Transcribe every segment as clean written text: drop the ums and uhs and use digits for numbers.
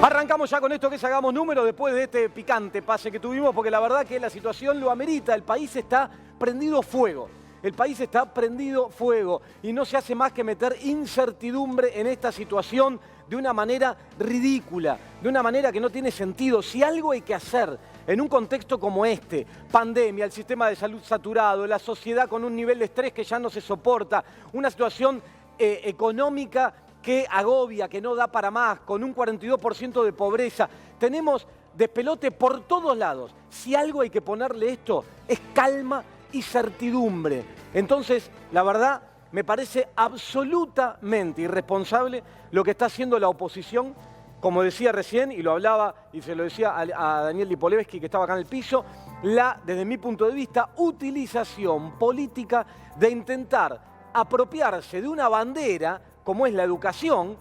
Arrancamos ya con esto que es Hagamos Números después de este picante pase que tuvimos, porque la verdad que la situación lo amerita. El país está prendido fuego. El país está prendido fuego y no se hace más que meter incertidumbre en esta situación de una manera ridícula, de una manera que no tiene sentido. Si algo hay que hacer en un contexto como este, pandemia, el sistema de salud saturado, la sociedad con un nivel de estrés que ya no se soporta, una situación económica que agobia, que no da para más, con un 42% de pobreza, tenemos despelote por todos lados. Si algo hay que ponerle esto es calma y certidumbre. Entonces, la verdad, me parece absolutamente irresponsable lo que está haciendo la oposición, como decía recién, y lo hablaba y se lo decía a Daniel Lipolevsky, que estaba acá en el piso, desde mi punto de vista, utilización política de intentar apropiarse de una bandera como es la educación,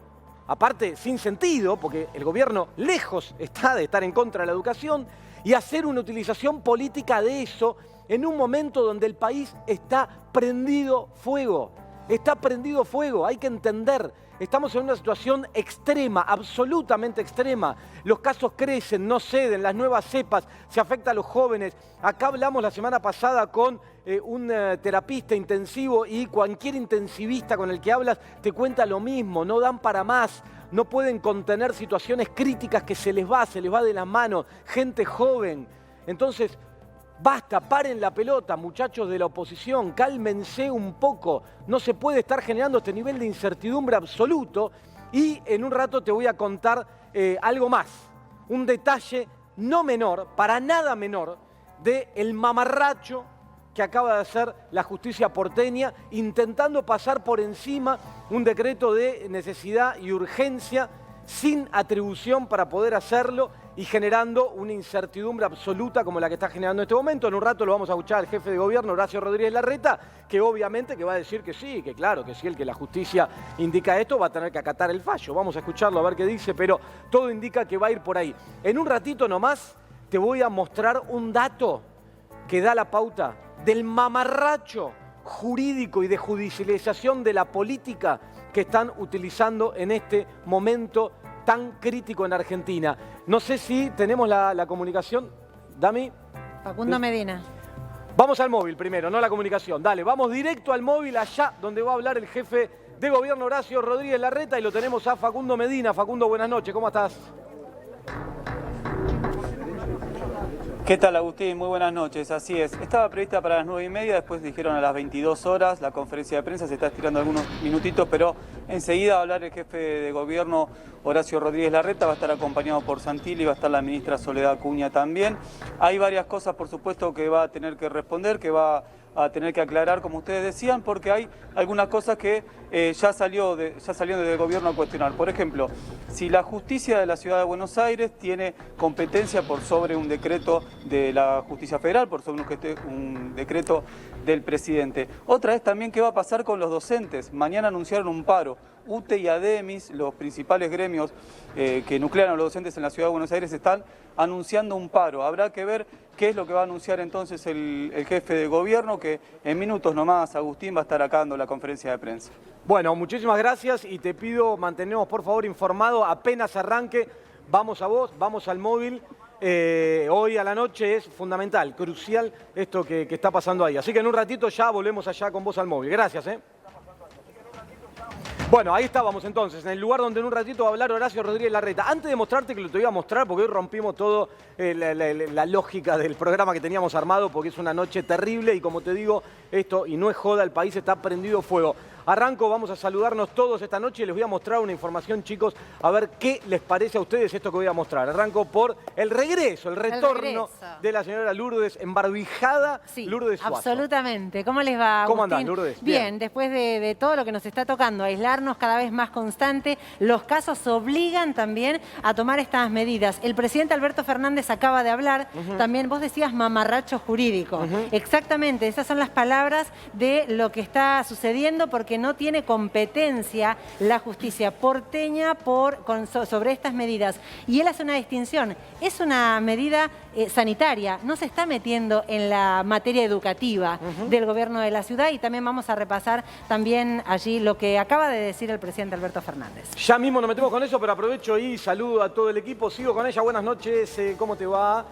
aparte sin sentido, porque el gobierno lejos está de estar en contra de la educación, y hacer una utilización política de eso en un momento donde el país está prendido fuego. Está prendido fuego, hay que entender. Estamos en una situación extrema, absolutamente extrema. Los casos crecen, no ceden, las nuevas cepas, se afecta a los jóvenes. Acá hablamos la semana pasada con un terapista intensivo y cualquier intensivista con el que hablas te cuenta lo mismo, no dan para más. No pueden contener situaciones críticas que se les va de las manos. Gente joven. Entonces, basta, paren la pelota, muchachos de la oposición, cálmense un poco. No se puede estar generando este nivel de incertidumbre absoluto. Y en un rato te voy a contar algo más. Un detalle no menor, para nada menor, del mamarracho que acaba de hacer la justicia porteña, intentando pasar por encima un decreto de necesidad y urgencia sin atribución para poder hacerlo y generando una incertidumbre absoluta como la que está generando en este momento. En un rato lo vamos a escuchar al jefe de gobierno, Horacio Rodríguez Larreta, que obviamente que va a decir que sí, que claro, que si el que la justicia indica esto va a tener que acatar el fallo. Vamos a escucharlo a ver qué dice, pero todo indica que va a ir por ahí. En un ratito nomás te voy a mostrar un dato que da la pauta del mamarracho jurídico y de judicialización de la política que están utilizando en este momento tan crítico en Argentina. No sé si tenemos la comunicación. Dami. Facundo Medina. Vamos al móvil primero, no la comunicación. Dale, vamos directo al móvil, allá donde va a hablar el jefe de gobierno Horacio Rodríguez Larreta, y lo tenemos a Facundo Medina. Facundo, buenas noches, ¿cómo estás? ¿Qué tal, Agustín? Muy buenas noches, así es. Estaba prevista para las 9:30, después dijeron a las 22 horas, la conferencia de prensa se está estirando algunos minutitos, pero enseguida va a hablar el jefe de gobierno Horacio Rodríguez Larreta, va a estar acompañado por Santilli, va a estar la ministra Soledad Acuña también. Hay varias cosas, por supuesto, que va a tener que responder, que va a tener que aclarar, como ustedes decían, porque hay algunas cosas que ya salieron desde el gobierno a cuestionar. Por ejemplo, si la justicia de la Ciudad de Buenos Aires tiene competencia por sobre un decreto de la justicia federal, por sobre un decreto del presidente. Otra es también qué va a pasar con los docentes. Mañana anunciaron un paro. UTE y ADEMIS, los principales gremios que nuclean a los docentes en la Ciudad de Buenos Aires, están anunciando un paro. Habrá que ver qué es lo que va a anunciar entonces el jefe de gobierno, que en minutos nomás, Agustín, va a estar acá dando la conferencia de prensa. Bueno, muchísimas gracias y te pido mantenernos por favor informado. Apenas arranque, vamos a vos, vamos al móvil. Hoy a la noche es fundamental, crucial esto que está pasando ahí. Así que en un ratito ya volvemos allá con vos al móvil. Gracias, Bueno, ahí estábamos entonces, en el lugar donde en un ratito va a hablar Horacio Rodríguez Larreta. Antes de mostrarte que lo te voy a mostrar, porque hoy rompimos todo la lógica del programa que teníamos armado, porque es una noche terrible y como te digo, esto, y no es joda, el país está prendido fuego. Arranco, vamos a saludarnos todos esta noche y les voy a mostrar una información, chicos, a ver qué les parece a ustedes esto que voy a mostrar. Arranco por el regreso, el retorno de la señora Lourdes, embarbijada, sí, Lourdes Suazo. Absolutamente. ¿Cómo les va, Agustín? ¿Cómo andás, Lourdes? Bien, después de todo lo que nos está tocando, aislarnos cada vez más constante, los casos obligan también a tomar estas medidas. El presidente Alberto Fernández acaba de hablar, también vos decías mamarracho jurídico. Exactamente, esas son las palabras de lo que está sucediendo, porque porque no tiene competencia la justicia porteña sobre estas medidas. Y él hace una distinción. Es una medida sanitaria, no se está metiendo en la materia educativa del gobierno de la ciudad, y también vamos a repasar también allí lo que acaba de decir el presidente Alberto Fernández. Ya mismo nos metemos con eso, pero aprovecho y saludo a todo el equipo. Sigo con ella. Buenas noches, ¿cómo te va?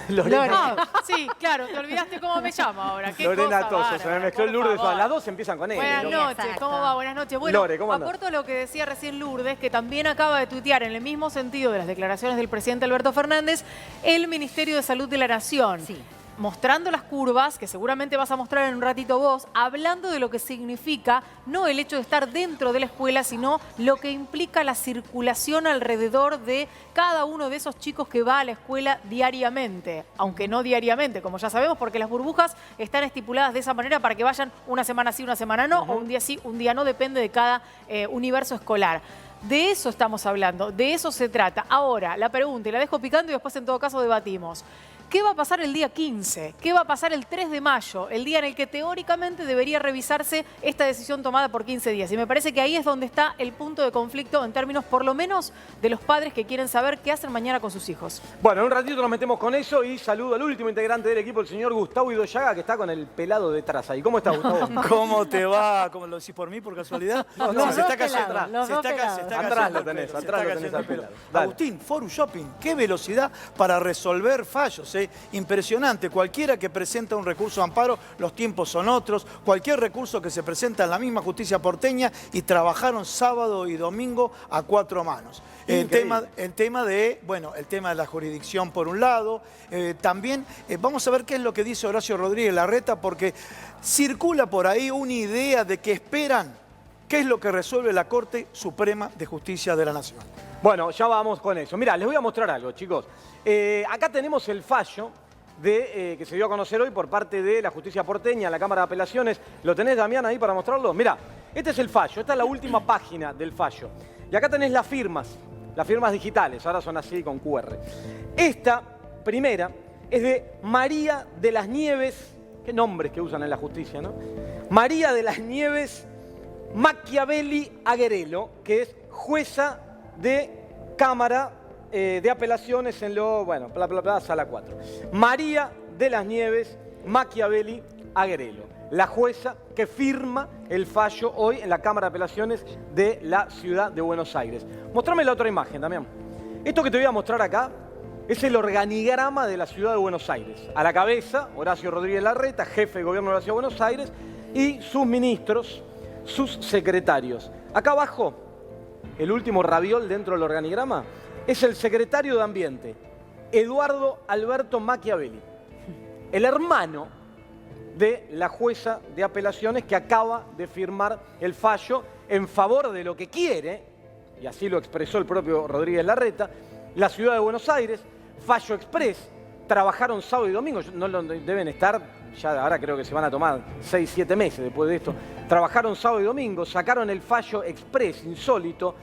Lorena. Sí, claro, te olvidaste cómo me llamo ahora. ¿Qué Lorena cosa, Toso, bárbara, se me mezcló el Lourdes. favor. Las dos empiezan con él. Buenas noches, Exacto. ¿cómo va? Buenas noches. Bueno, Lore, ¿cómo andás? aporto lo que decía recién Lourdes, que también acaba de tuitear en el mismo sentido de las declaraciones del presidente Alberto Fernández, el Ministerio de Salud de la Nación. Sí. Mostrando las curvas, que seguramente vas a mostrar en un ratito vos, hablando de lo que significa no el hecho de estar dentro de la escuela, sino lo que implica la circulación alrededor de cada uno de esos chicos que va a la escuela diariamente, aunque no diariamente, como ya sabemos, porque las burbujas están estipuladas de esa manera para que vayan una semana sí, una semana no, o un día sí, un día no, depende de cada universo escolar. De eso estamos hablando, de eso se trata. Ahora, la pregunta, y la dejo picando y después en todo caso debatimos. ¿Qué va a pasar el día 15? ¿Qué va a pasar el 3 de mayo? El día en el que teóricamente debería revisarse esta decisión tomada por 15 días. Y me parece que ahí es donde está el punto de conflicto en términos, por lo menos, de los padres que quieren saber qué hacen mañana con sus hijos. Bueno, en un ratito nos metemos con eso y saludo al último integrante del equipo, el señor Gustavo Idoyaga, que está con el pelado detrás ahí. ¿Cómo estás, Gustavo? ¿Cómo te va? ¿Cómo lo decís por mí, por casualidad? No, Los se dos está cayendo pelados, atrás. los dos pelados. Atrás lo tenés, atrás lo tenés al pelado. Dale. Agustín, Forum Shopping, qué velocidad para resolver fallos, impresionante. Cualquiera que presenta un recurso de amparo, los tiempos son otros. Cualquier recurso que se presenta en la misma justicia porteña, y trabajaron sábado y domingo a 4 manos. El tema de la jurisdicción por un lado. También vamos a ver qué es lo que dice Horacio Rodríguez Larreta, porque circula por ahí una idea de que esperan qué es lo que resuelve la Corte Suprema de Justicia de la Nación. Bueno, ya vamos con eso. Mirá, les voy a mostrar algo, chicos. Acá tenemos el fallo que se dio a conocer hoy por parte de la justicia porteña, la Cámara de Apelaciones. ¿Lo tenés, Damián, ahí para mostrarlo? Mirá, este es el fallo, esta es la última página del fallo. Y acá tenés las firmas digitales, ahora son así con QR. Esta primera es de María de las Nieves, qué nombres que usan en la justicia, ¿no? María de las Nieves Machiavelli Agherello, que es jueza de Cámara de Apelaciones en sala 4. María de las Nieves Machiavelli Agherello, la jueza que firma el fallo hoy en la Cámara de Apelaciones de la Ciudad de Buenos Aires. Mostrame la otra imagen, Damián. Esto que te voy a mostrar acá es el organigrama de la Ciudad de Buenos Aires. A la cabeza, Horacio Rodríguez Larreta, jefe de gobierno de la Ciudad de Buenos Aires, y sus ministros, sus secretarios. Acá abajo, el último raviol dentro del organigrama, es el secretario de Ambiente, Eduardo Alberto Machiavelli, el hermano de la jueza de apelaciones que acaba de firmar el fallo en favor de lo que quiere, y así lo expresó el propio Rodríguez Larreta, la Ciudad de Buenos Aires. Fallo express, trabajaron sábado y domingo, no deben estar, ya ahora creo que se van a tomar 6, 7 meses después de esto. Trabajaron sábado y domingo, sacaron el fallo express, insólito,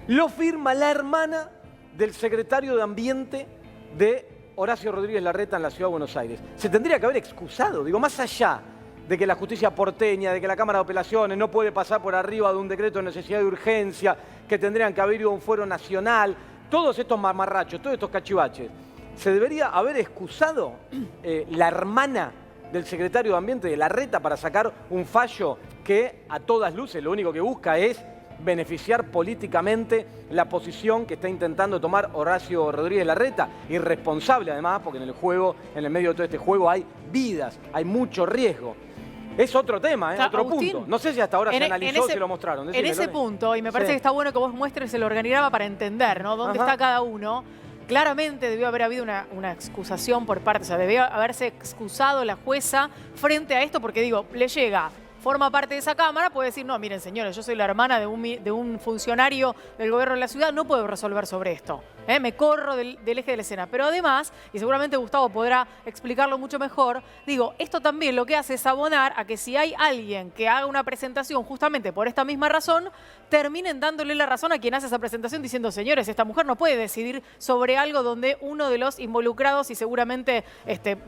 lo firma la hermana del secretario de Ambiente de Horacio Rodríguez Larreta en la Ciudad de Buenos Aires. Se tendría que haber excusado, digo, más allá de que la justicia porteña, de que la Cámara de Apelaciones no puede pasar por arriba de un decreto de necesidad de urgencia, que tendrían que haber ido a un fuero nacional, todos estos mamarrachos, todos estos cachivaches. Se debería haber excusado la hermana del secretario de Ambiente de Larreta para sacar un fallo que a todas luces lo único que busca es beneficiar políticamente la posición que está intentando tomar Horacio Rodríguez Larreta, irresponsable además, porque en el juego, en el medio de todo este juego hay vidas, hay mucho riesgo. Es otro tema, otro Agustín, punto. No sé si hasta ahora se analizó, si lo mostraron. En ese punto, y me parece que está bueno que vos muestres el organigrama para entender, ¿no? Dónde está cada uno. Claramente debió haber habido una excusación por parte, o sea, debió haberse excusado la jueza frente a esto, porque digo, le llega, forma parte de esa Cámara, puede decir, no, miren señores, yo soy la hermana de un funcionario del gobierno de la ciudad, no puedo resolver sobre esto. Me corro del eje de la escena. Pero además, y seguramente Gustavo podrá explicarlo mucho mejor, digo, esto también lo que hace es abonar a que si hay alguien que haga una presentación justamente por esta misma razón, terminen dándole la razón a quien hace esa presentación diciendo, señores, esta mujer no puede decidir sobre algo donde uno de los involucrados y seguramente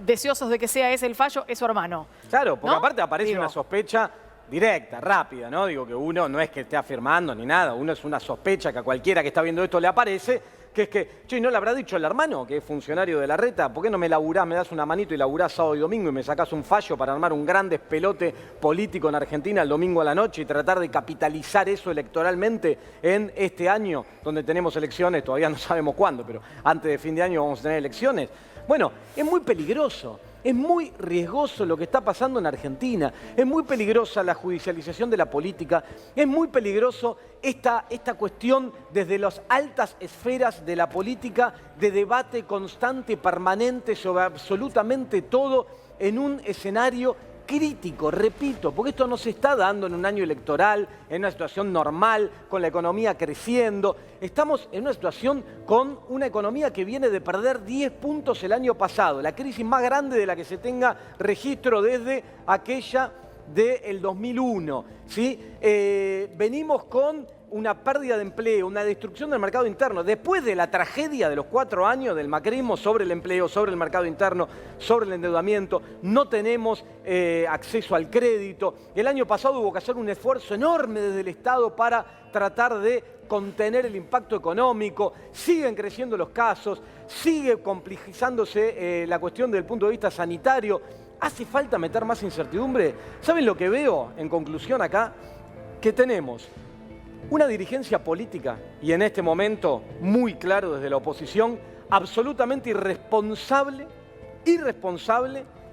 deseosos de que sea ese el fallo es su hermano. Claro, porque ¿no? aparte aparece una sospecha directa, rápida, ¿no? Digo que uno no es que esté afirmando ni nada, uno es una sospecha que a cualquiera que está viendo esto le aparece, que es que, che, ¿no le habrá dicho el hermano, que es funcionario de la reta? ¿Por qué no me laburás, me das una manito y laburás sábado y domingo y me sacás un fallo para armar un gran despelote político en Argentina el domingo a la noche y tratar de capitalizar eso electoralmente en este año donde tenemos elecciones? Todavía no sabemos cuándo, pero antes de fin de año vamos a tener elecciones. Bueno, es muy peligroso. Es muy riesgoso lo que está pasando en Argentina, es muy peligrosa la judicialización de la política, es muy peligroso esta cuestión desde las altas esferas de la política de debate constante, permanente sobre absolutamente todo en un escenario crítico, repito, porque esto no se está dando en un año electoral, en una situación normal, con la economía creciendo. Estamos en una situación con una economía que viene de perder 10 puntos el año pasado, la crisis más grande de la que se tenga registro desde aquella del 2001. ¿Sí? Venimos con una pérdida de empleo, una destrucción del mercado interno. Después de la tragedia de los 4 años del macrismo sobre el empleo, sobre el mercado interno, sobre el endeudamiento, no tenemos acceso al crédito. El año pasado hubo que hacer un esfuerzo enorme desde el Estado para tratar de contener el impacto económico. Siguen creciendo los casos, sigue complejizándose la cuestión desde el punto de vista sanitario. ¿Hace falta meter más incertidumbre? ¿Saben lo que veo en conclusión acá? Que tenemos una dirigencia política, y en este momento muy claro desde la oposición, absolutamente irresponsable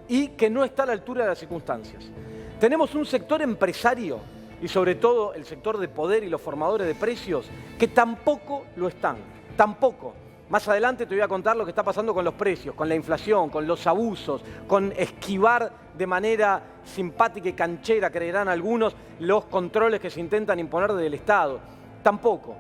y que no está a la altura de las circunstancias. Tenemos un sector empresario y sobre todo el sector de poder y los formadores de precios que tampoco lo están, tampoco. Más adelante te voy a contar lo que está pasando con los precios, con la inflación, con los abusos, con esquivar de manera simpática y canchera, creerán algunos, los controles que se intentan imponer desde el Estado. Tampoco.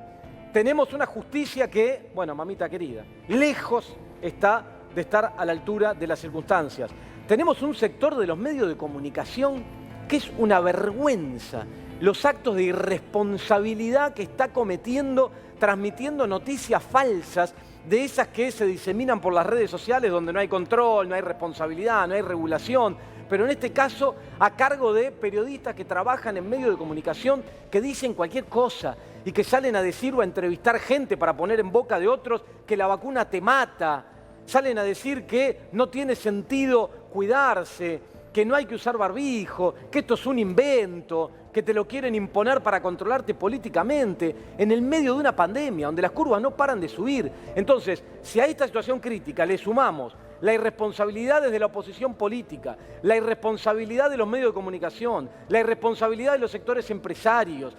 Tenemos una justicia que, bueno, mamita querida, lejos está de estar a la altura de las circunstancias. Tenemos un sector de los medios de comunicación que es una vergüenza. Los actos de irresponsabilidad que está cometiendo, transmitiendo noticias falsas, de esas que se diseminan por las redes sociales donde no hay control, no hay responsabilidad, no hay regulación, pero en este caso a cargo de periodistas que trabajan en medios de comunicación que dicen cualquier cosa y que salen a decir o a entrevistar gente para poner en boca de otros que la vacuna te mata, salen a decir que no tiene sentido cuidarse, que no hay que usar barbijo, que esto es un invento, que te lo quieren imponer para controlarte políticamente, en el medio de una pandemia, donde las curvas no paran de subir. Entonces, si a esta situación crítica le sumamos la irresponsabilidad desde la oposición política, la irresponsabilidad de los medios de comunicación, la irresponsabilidad de los sectores empresarios,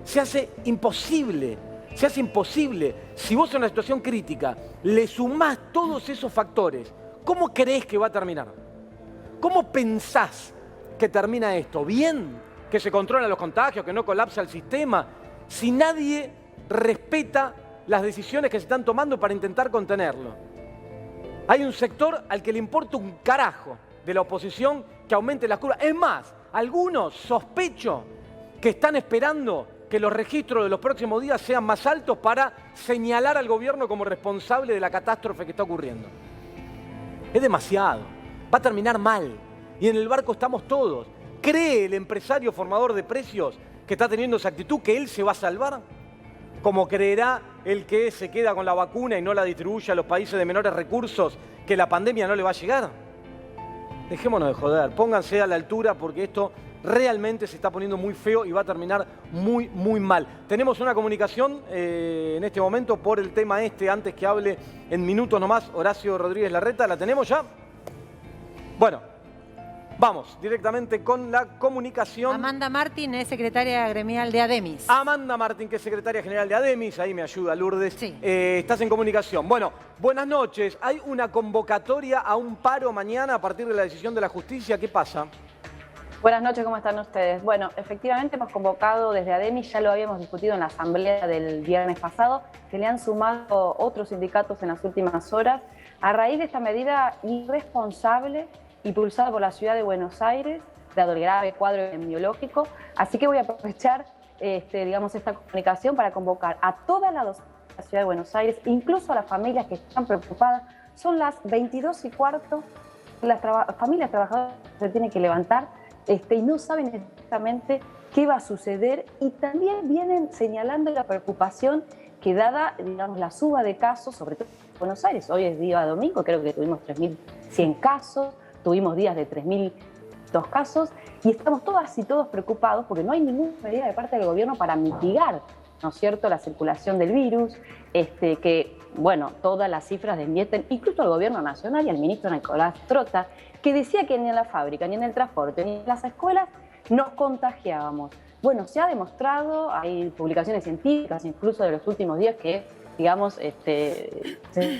se hace imposible. Se hace imposible. Si vos en una situación crítica le sumás todos esos factores, ¿cómo creés que va a terminar? ¿Cómo pensás que termina esto? ¿Bien? ¿Que se controlan los contagios? ¿Que no colapsa el sistema? Si nadie respeta las decisiones que se están tomando para intentar contenerlo. Hay un sector al que le importa un carajo de la oposición que aumente las curvas. Es más, algunos sospecho que están esperando que los registros de los próximos días sean más altos para señalar al gobierno como responsable de la catástrofe que está ocurriendo. Es demasiado. Va a terminar mal. Y en el barco estamos todos. ¿Cree el empresario formador de precios que está teniendo esa actitud que él se va a salvar? ¿Como creerá el que se queda con la vacuna y no la distribuye a los países de menores recursos que la pandemia no le va a llegar? Dejémonos de joder. Pónganse a la altura porque esto realmente se está poniendo muy feo y va a terminar muy, muy mal. Tenemos una comunicación en este momento por el tema antes que hable en minutos nomás Horacio Rodríguez Larreta. ¿La tenemos ya? Bueno, vamos directamente con la comunicación. Amanda Martín es secretaria gremial de ADEMIS. Amanda Martín, que es secretaria general de ADEMIS, ahí me ayuda Lourdes. Sí. Estás en comunicación. Bueno, buenas noches. Hay una convocatoria a un paro mañana a partir de la decisión de la justicia. ¿Qué pasa? Buenas noches, ¿cómo están ustedes? Bueno, efectivamente hemos convocado desde ADEMIS, ya lo habíamos discutido en la asamblea del viernes pasado, que le han sumado otros sindicatos en las últimas horas, a raíz de esta medida irresponsable impulsada por la ciudad de Buenos Aires, dado el grave cuadro epidemiológico. Así que voy a aprovechar esta comunicación para convocar a toda la ciudad de Buenos Aires, incluso a las familias que están preocupadas. Son las 22:15, las familias trabajadoras se tienen que levantar y no saben exactamente qué va a suceder, y también vienen señalando la preocupación que dada, digamos, la suba de casos, sobre todo en Buenos Aires, hoy es día domingo, creo que tuvimos 3.100 casos, tuvimos días de 3.002 casos, y estamos todas y todos preocupados porque no hay ninguna medida de parte del gobierno para mitigar, ¿no es cierto?, la circulación del virus, que, bueno, todas las cifras desmienten, incluso al gobierno nacional y al ministro Nicolás Trota, que decía que ni en la fábrica, ni en el transporte, ni en las escuelas nos contagiábamos. Bueno, se ha demostrado, hay publicaciones científicas incluso de los últimos días que, digamos, se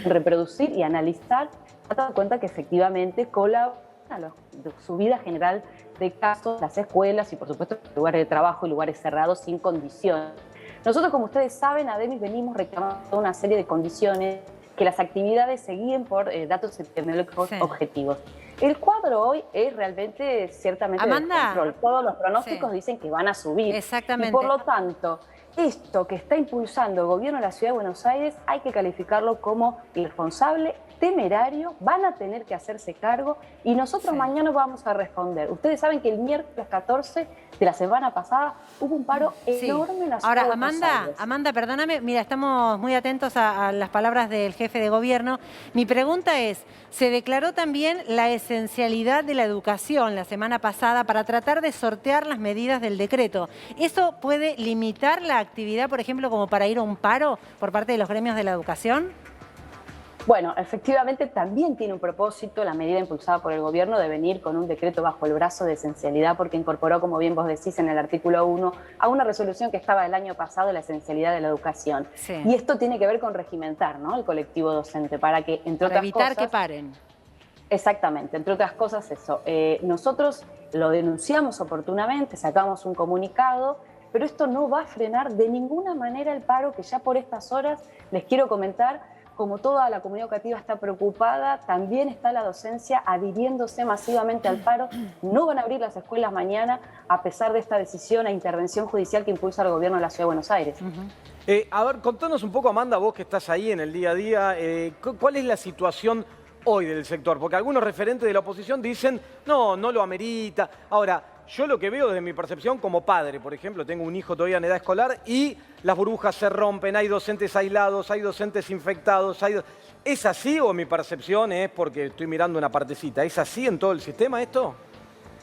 reproducir y analizar, se ha dado cuenta que efectivamente colabora a la subida general de casos, las escuelas y, por supuesto, lugares de trabajo y lugares cerrados sin condiciones. Nosotros, como ustedes saben, ADEMIS venimos reclamando una serie de condiciones, que las actividades se guíen por datos epidemiológicos objetivos. El cuadro hoy es realmente ciertamente de control. Todos los pronósticos dicen que van a subir. Exactamente. Y por lo tanto, esto que está impulsando el gobierno de la Ciudad de Buenos Aires hay que calificarlo como irresponsable, temerario, van a tener que hacerse cargo y nosotros mañana vamos a responder. Ustedes saben que el miércoles 14 de la semana pasada hubo un paro enorme en la Ciudad de Buenos Aires. Amanda, perdóname, mira, estamos muy atentos a las palabras del jefe de gobierno. Mi pregunta es, se declaró también la esencialidad de la educación la semana pasada para tratar de sortear las medidas del decreto. ¿Eso puede limitar la actividad, por ejemplo, como para ir a un paro por parte de los gremios de la educación? Bueno, efectivamente también tiene un propósito la medida impulsada por el gobierno de venir con un decreto bajo el brazo de esencialidad, porque incorporó, como bien vos decís, en el artículo 1 a una resolución que estaba el año pasado, la esencialidad de la educación. Sí. Y esto tiene que ver con regimentar, ¿no?, el colectivo docente para que, entre otras evitar cosas, que paren. Exactamente, entre otras cosas eso. Nosotros lo denunciamos oportunamente, sacamos un comunicado, pero esto no va a frenar de ninguna manera el paro, que ya por estas horas, les quiero comentar, como toda la comunidad educativa está preocupada, también está la docencia adhiriéndose masivamente al paro. No van a abrir las escuelas mañana, a pesar de esta decisión e intervención judicial que impulsa el gobierno de la Ciudad de Buenos Aires. A ver, contanos un poco, Amanda, vos que estás ahí en el día a día, ¿cuál es la situación hoy del sector? Porque algunos referentes de la oposición dicen, no lo amerita. Ahora, yo lo que veo desde mi percepción como padre, por ejemplo, tengo un hijo todavía en edad escolar y las burbujas se rompen, hay docentes aislados, hay docentes infectados. ¿Es así o mi percepción es porque estoy mirando una partecita? ¿Es así en todo el sistema esto?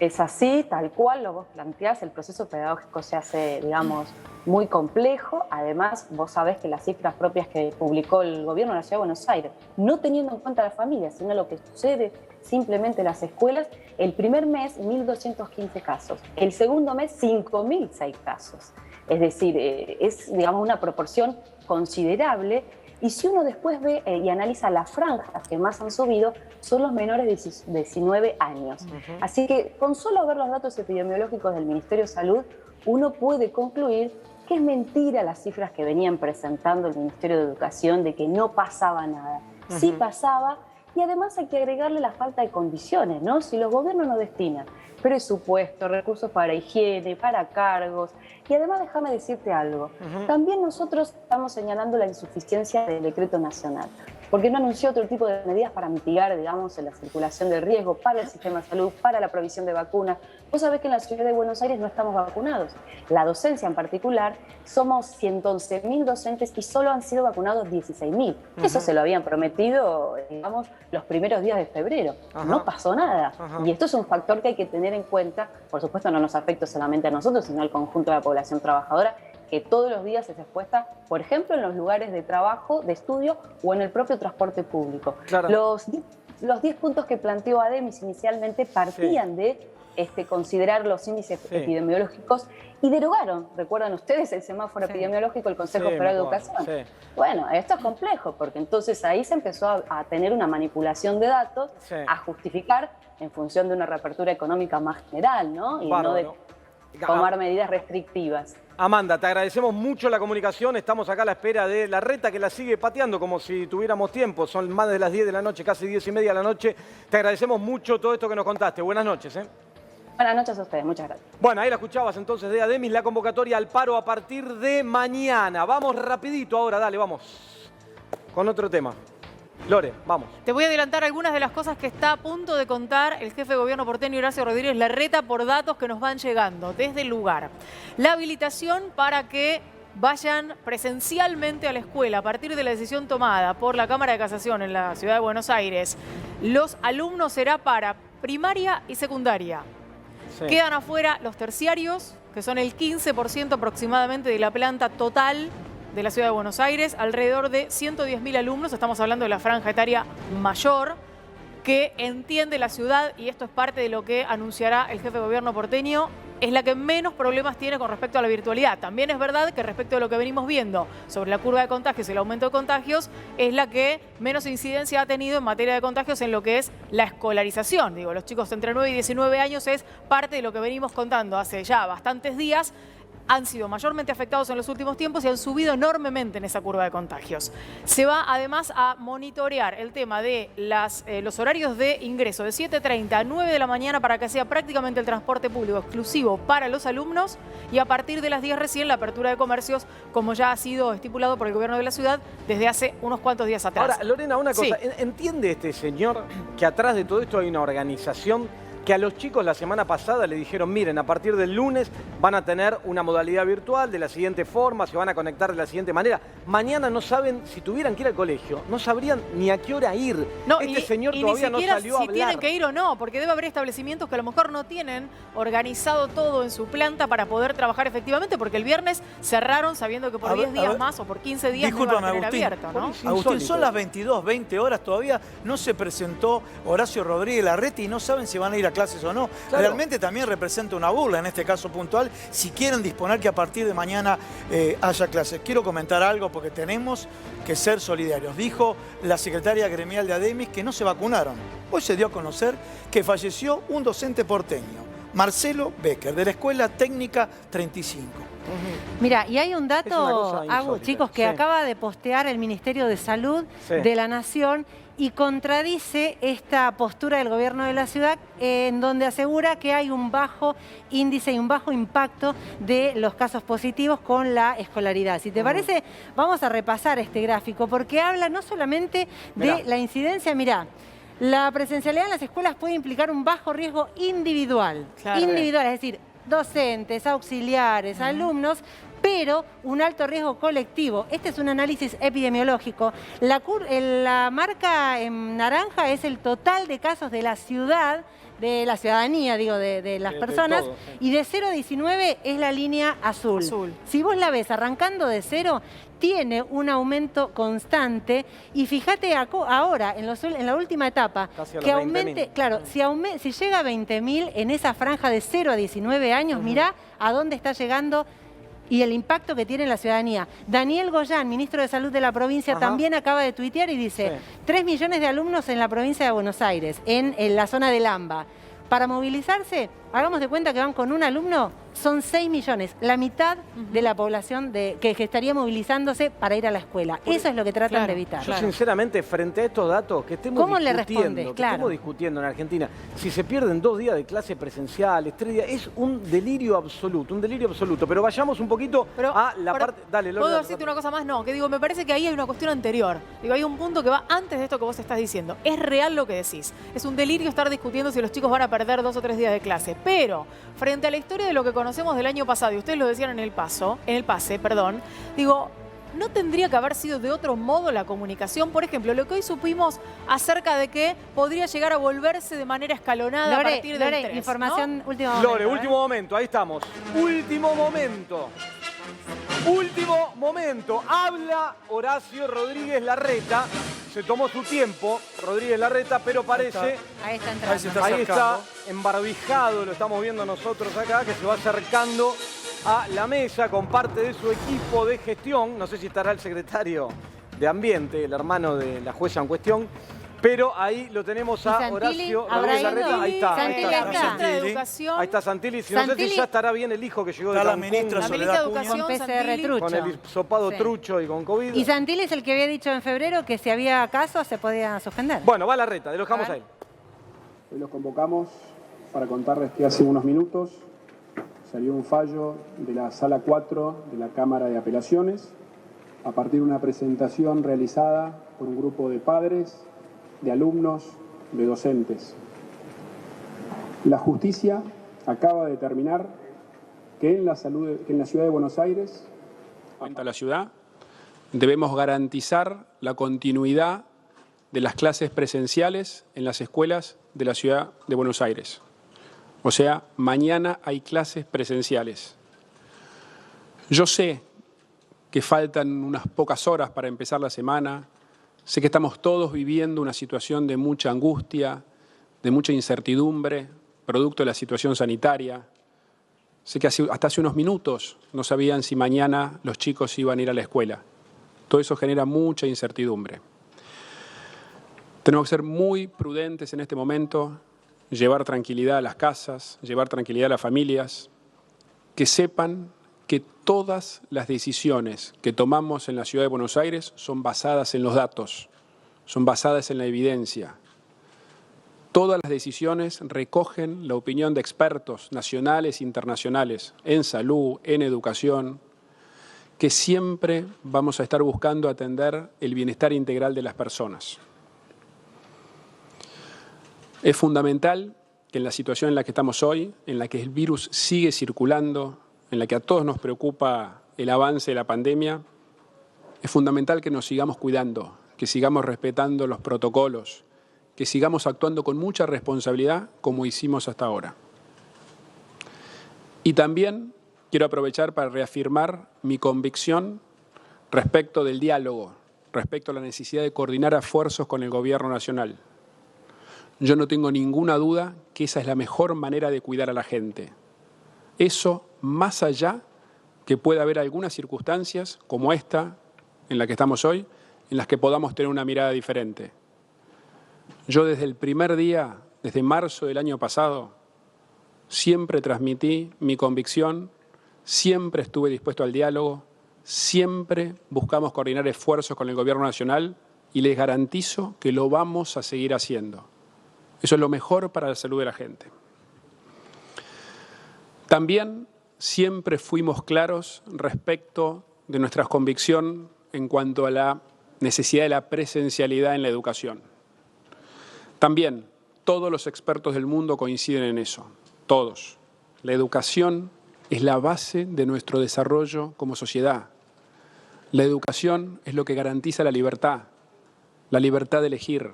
Es así, tal cual lo vos planteás, el proceso pedagógico se hace, digamos, muy complejo. Además, vos sabés que las cifras propias que publicó el gobierno de la Ciudad de Buenos Aires, no teniendo en cuenta a las familias, sino lo que sucede simplemente en las escuelas, el primer mes 1.215 casos, el segundo mes 5.006 casos. Es decir, es, digamos, una proporción considerable. Y si uno después ve y analiza las franjas que más han subido, son los menores de 19 años. Así que con solo ver los datos epidemiológicos del Ministerio de Salud, uno puede concluir que es mentira las cifras que venían presentando el Ministerio de Educación de que no pasaba nada. Sí pasaba, y además hay que agregarle la falta de condiciones, ¿no? Si los gobiernos no destinan presupuesto, recursos para higiene, para cargos. Y además, déjame decirte algo, también nosotros estamos señalando la insuficiencia del decreto nacional, porque no anunció otro tipo de medidas para mitigar, digamos, la circulación de riesgo para el sistema de salud, para la provisión de vacunas. Vos sabés que en la Ciudad de Buenos Aires no estamos vacunados. La docencia en particular, somos 111.000 docentes y solo han sido vacunados 16.000. Eso se lo habían prometido, digamos, los primeros días de febrero. No pasó nada. Y esto es un factor que hay que tener en cuenta. Por supuesto, no nos afecta solamente a nosotros, sino al conjunto de la población trabajadora, que todos los días es expuesta, por ejemplo, en los lugares de trabajo, de estudio o en el propio transporte público. Claro. Los 10 puntos que planteó ADEMIS inicialmente partían de considerar los índices epidemiológicos y derogaron, recuerdan ustedes, el semáforo epidemiológico del Consejo Federal de Educación. Bueno, esto es complejo, porque entonces ahí se empezó a tener una manipulación de datos, a justificar en función de una reapertura económica más general, ¿no? Y no de tomar medidas restrictivas. Amanda, te agradecemos mucho la comunicación. Estamos acá a la espera de la reta que la sigue pateando como si tuviéramos tiempo. Son más de las 10 de la noche, casi 10:30 de la noche. Te agradecemos mucho todo esto que nos contaste. Buenas noches. Buenas noches a ustedes, muchas gracias. Bueno, ahí la escuchabas entonces de ADEMIS, la convocatoria al paro a partir de mañana. Vamos rapidito ahora, dale, vamos con otro tema. Lore, vamos. Te voy a adelantar algunas de las cosas que está a punto de contar el jefe de gobierno porteño Horacio Rodríguez Larreta por datos que nos van llegando desde el lugar. La habilitación para que vayan presencialmente a la escuela a partir de la decisión tomada por la Cámara de Casación en la Ciudad de Buenos Aires. Los alumnos será para primaria y secundaria. Sí. Quedan afuera los terciarios, que son el 15% aproximadamente de la planta total de la Ciudad de Buenos Aires, alrededor de 110.000 alumnos, estamos hablando de la franja etaria mayor, que entiende la ciudad, y esto es parte de lo que anunciará el jefe de gobierno porteño, es la que menos problemas tiene con respecto a la virtualidad. También es verdad que respecto a lo que venimos viendo sobre la curva de contagios y el aumento de contagios, es la que menos incidencia ha tenido en materia de contagios en lo que es la escolarización. Digo, los chicos entre 9 y 19 años es parte de lo que venimos contando hace ya bastantes días. Han sido mayormente afectados en los últimos tiempos y han subido enormemente en esa curva de contagios. Se va además a monitorear el tema de los horarios de ingreso de 7:30 a 9 de la mañana para que sea prácticamente el transporte público exclusivo para los alumnos, y a partir de las 10 recién la apertura de comercios, como ya ha sido estipulado por el gobierno de la ciudad desde hace unos cuantos días atrás. Ahora, Lorena, una cosa. Sí. ¿Entiende este señor que atrás de todo esto hay una organización que a los chicos la semana pasada le dijeron, miren, a partir del lunes van a tener una modalidad virtual de la siguiente forma, se van a conectar de la siguiente manera? Mañana no saben, si tuvieran que ir al colegio, no sabrían ni a qué hora ir. No, este señor y todavía ni siquiera no salió a si hablar. tienen que ir o no, porque debe haber establecimientos que a lo mejor no tienen organizado todo en su planta para poder trabajar efectivamente, porque el viernes cerraron sabiendo que por 10 días más o por 15 días no iban a tener abierto, ¿no? Agustín, son las 22:20 horas, todavía no se presentó Horacio Rodríguez Larreta y no saben si van a ir a clases o no. Claro. Realmente también representa una burla en este caso puntual si quieren disponer que a partir de mañana haya clases. Quiero comentar algo porque tenemos que ser solidarios. Dijo la secretaria gremial de ADEMIS que no se vacunaron. Hoy se dio a conocer que falleció un docente porteño, Marcelo Becker, de la Escuela Técnica 35. Mira, y hay un Es una dato, cosa insólita. chicos, que Sí. acaba de postear el Ministerio de Salud Sí. de la Nación y contradice esta postura del gobierno de la ciudad, en donde asegura que hay un bajo índice y un bajo impacto de los casos positivos con la escolaridad. Si te parece, vamos a repasar este gráfico, porque habla no solamente de Mirá. la incidencia, mirá, la presencialidad en las escuelas puede implicar un bajo riesgo individual. Claro. Individual, es decir, docentes, auxiliares, alumnos, pero un alto riesgo colectivo. Este es un análisis epidemiológico. La marca en naranja es el total de casos de la ciudad, de la ciudadanía, digo, de las De personas, todo, sí. y de 0 a 19 es la línea azul. Si vos la ves arrancando de 0, tiene un aumento constante, y fíjate ahora, en la última etapa, Casi a los que 20.000. aumente, claro, si llega a 20.000 en esa franja de 0 a 19 años, mirá a dónde está llegando y el impacto que tiene en la ciudadanía. Daniel Goyán, ministro de Salud de la provincia, Ajá. también acaba de tuitear y dice, Sí. 3 millones de alumnos en la provincia de Buenos Aires, en la zona del AMBA. Para movilizarse, hagamos de cuenta que van con un alumno, son 6 millones, la mitad de la población que estaría movilizándose para ir a la escuela. Eso es lo que tratan Claro, de evitar. Yo sinceramente, frente a estos datos, que estemos ¿Cómo le discutiendo, respondes? que Claro. estemos discutiendo en Argentina, si se pierden 2 días de clases presenciales, 3 días, es un delirio absoluto, un delirio absoluto. Pero vayamos un poquito Pero, a la parte... Dale, Lore, ¿puedo dale, decirte dale. una cosa más? No, que digo, me parece que ahí hay una cuestión anterior. Digo, hay un punto que va antes de esto que vos estás diciendo. Es real lo que decís. Es un delirio estar discutiendo si los chicos van a perder 2 o 3 días de clase. Pero, frente a la historia de lo que conocemos del año pasado, y ustedes lo decían en el pase, digo, ¿no tendría que haber sido de otro modo la comunicación? Por ejemplo, lo que hoy supimos acerca de que podría llegar a volverse de manera escalonada a partir del 3, información ¿no? último momento. Lore, último momento, ahí estamos. Último momento. Último momento. Habla Horacio Rodríguez Larreta. Se tomó su tiempo, Rodríguez Larreta, pero parece... Ahí está entrando. Ahí se está Ahí está, acercando. embarbijado, lo estamos viendo nosotros acá, que se va acercando a la mesa con parte de su equipo de gestión. No sé si estará el secretario de Ambiente, el hermano de la jueza en cuestión, pero ahí lo tenemos ¿Y a Santilli? Horacio ¿Habrá Rodríguez ido? Larreta. Ahí está, ahí Santilli está. está. Ministra de Santilli. Educación. Ahí está Santilli. Si no sé si Santilli. ya estará bien el hijo que llegó de Está la Cancún, ministra La Soledad ministra de Acuña. Educación, Con PCR Santilli. trucho. con el hisopado Sí. trucho y con COVID. Y Santilli es el que había dicho en febrero que si había casos se podía suspender. Bueno, va Larreta, lo dejamos A ahí. ver. Hoy los convocamos para contarles que hace unos minutos salió un fallo de la Sala 4 de la Cámara de Apelaciones a partir de una presentación realizada por un grupo de padres, de alumnos, de docentes. La justicia acaba de determinar que en la ciudad de Buenos Aires, cuenta la ciudad, debemos garantizar la continuidad de las clases presenciales en las escuelas de la ciudad de Buenos Aires. O sea, mañana hay clases presenciales. Yo sé que faltan unas pocas horas para empezar la semana. Sé que estamos todos viviendo una situación de mucha angustia, de mucha incertidumbre, producto de la situación sanitaria. Sé que hasta hace unos minutos no sabían si mañana los chicos iban a ir a la escuela. Todo eso genera mucha incertidumbre. Tenemos que ser muy prudentes en este momento, llevar tranquilidad a las casas, llevar tranquilidad a las familias, que sepan que todas las decisiones que tomamos en la ciudad de Buenos Aires son basadas en los datos, son basadas en la evidencia. Todas las decisiones recogen la opinión de expertos nacionales e internacionales en salud, en educación, que siempre vamos a estar buscando atender el bienestar integral de las personas. Es fundamental que en la situación en la que estamos hoy, en la que el virus sigue circulando, en la que a todos nos preocupa el avance de la pandemia, es fundamental que nos sigamos cuidando, que sigamos respetando los protocolos, que sigamos actuando con mucha responsabilidad como hicimos hasta ahora. Y también quiero aprovechar para reafirmar mi convicción respecto del diálogo, respecto a la necesidad de coordinar esfuerzos con el Gobierno Nacional. Yo no tengo ninguna duda que esa es la mejor manera de cuidar a la gente. Eso más allá que pueda haber algunas circunstancias como esta en la que estamos hoy, en las que podamos tener una mirada diferente. Yo desde el primer día, desde marzo del año pasado, siempre transmití mi convicción, siempre estuve dispuesto al diálogo, siempre buscamos coordinar esfuerzos con el Gobierno Nacional y les garantizo que lo vamos a seguir haciendo. Eso es lo mejor para la salud de la gente. También siempre fuimos claros respecto de nuestra convicción en cuanto a la necesidad de la presencialidad en la educación. También todos los expertos del mundo coinciden en eso, todos. La educación es la base de nuestro desarrollo como sociedad. La educación es lo que garantiza la libertad de elegir.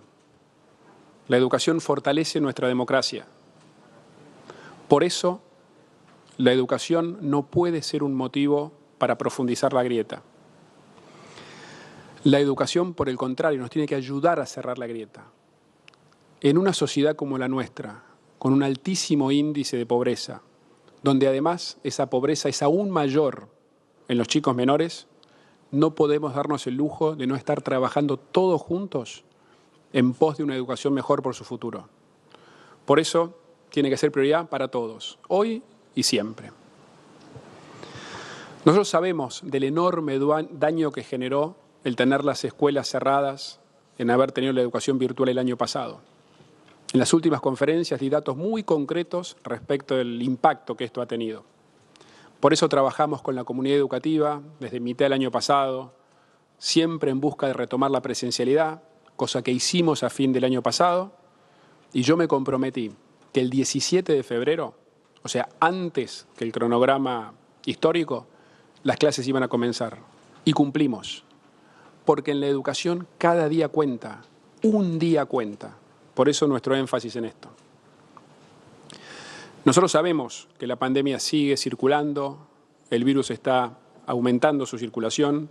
La educación fortalece nuestra democracia. Por eso, la educación no puede ser un motivo para profundizar la grieta. La educación, por el contrario, nos tiene que ayudar a cerrar la grieta. En una sociedad como la nuestra, con un altísimo índice de pobreza, donde además esa pobreza es aún mayor en los chicos menores, no podemos darnos el lujo de no estar trabajando todos juntos en pos de una educación mejor por su futuro. Por eso tiene que ser prioridad para todos, hoy y siempre. Nosotros sabemos del enorme daño que generó el tener las escuelas cerradas, en haber tenido la educación virtual el año pasado. En las últimas conferencias di datos muy concretos respecto del impacto que esto ha tenido. Por eso trabajamos con la comunidad educativa desde mitad del año pasado, siempre en busca de retomar la presencialidad, cosa que hicimos a fin del año pasado, y yo me comprometí que el 17 de febrero, o sea, antes que el cronograma histórico, las clases iban a comenzar. Y cumplimos, porque en la educación cada día cuenta, un día cuenta. Por eso nuestro énfasis en esto. Nosotros sabemos que la pandemia sigue circulando, el virus está aumentando su circulación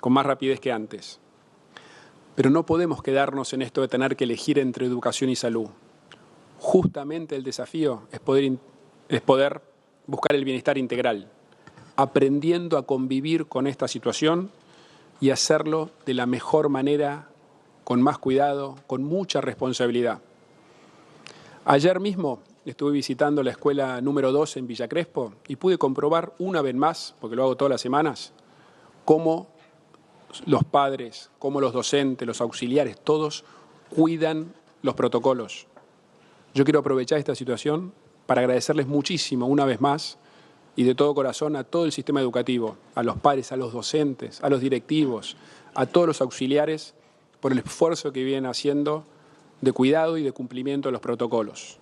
con más rapidez que antes. Pero no podemos quedarnos en esto de tener que elegir entre educación y salud. Justamente el desafío es poder buscar el bienestar integral, aprendiendo a convivir con esta situación y hacerlo de la mejor manera, con más cuidado, con mucha responsabilidad. Ayer mismo estuve visitando la escuela número 2 en Villa Crespo y pude comprobar una vez más, porque lo hago todas las semanas, cómo los padres, cómo los docentes, los auxiliares, todos cuidan los protocolos. Yo quiero aprovechar esta situación para agradecerles muchísimo una vez más y de todo corazón a todo el sistema educativo, a los padres, a los docentes, a los directivos, a todos los auxiliares, por el esfuerzo que vienen haciendo de cuidado y de cumplimiento de los protocolos.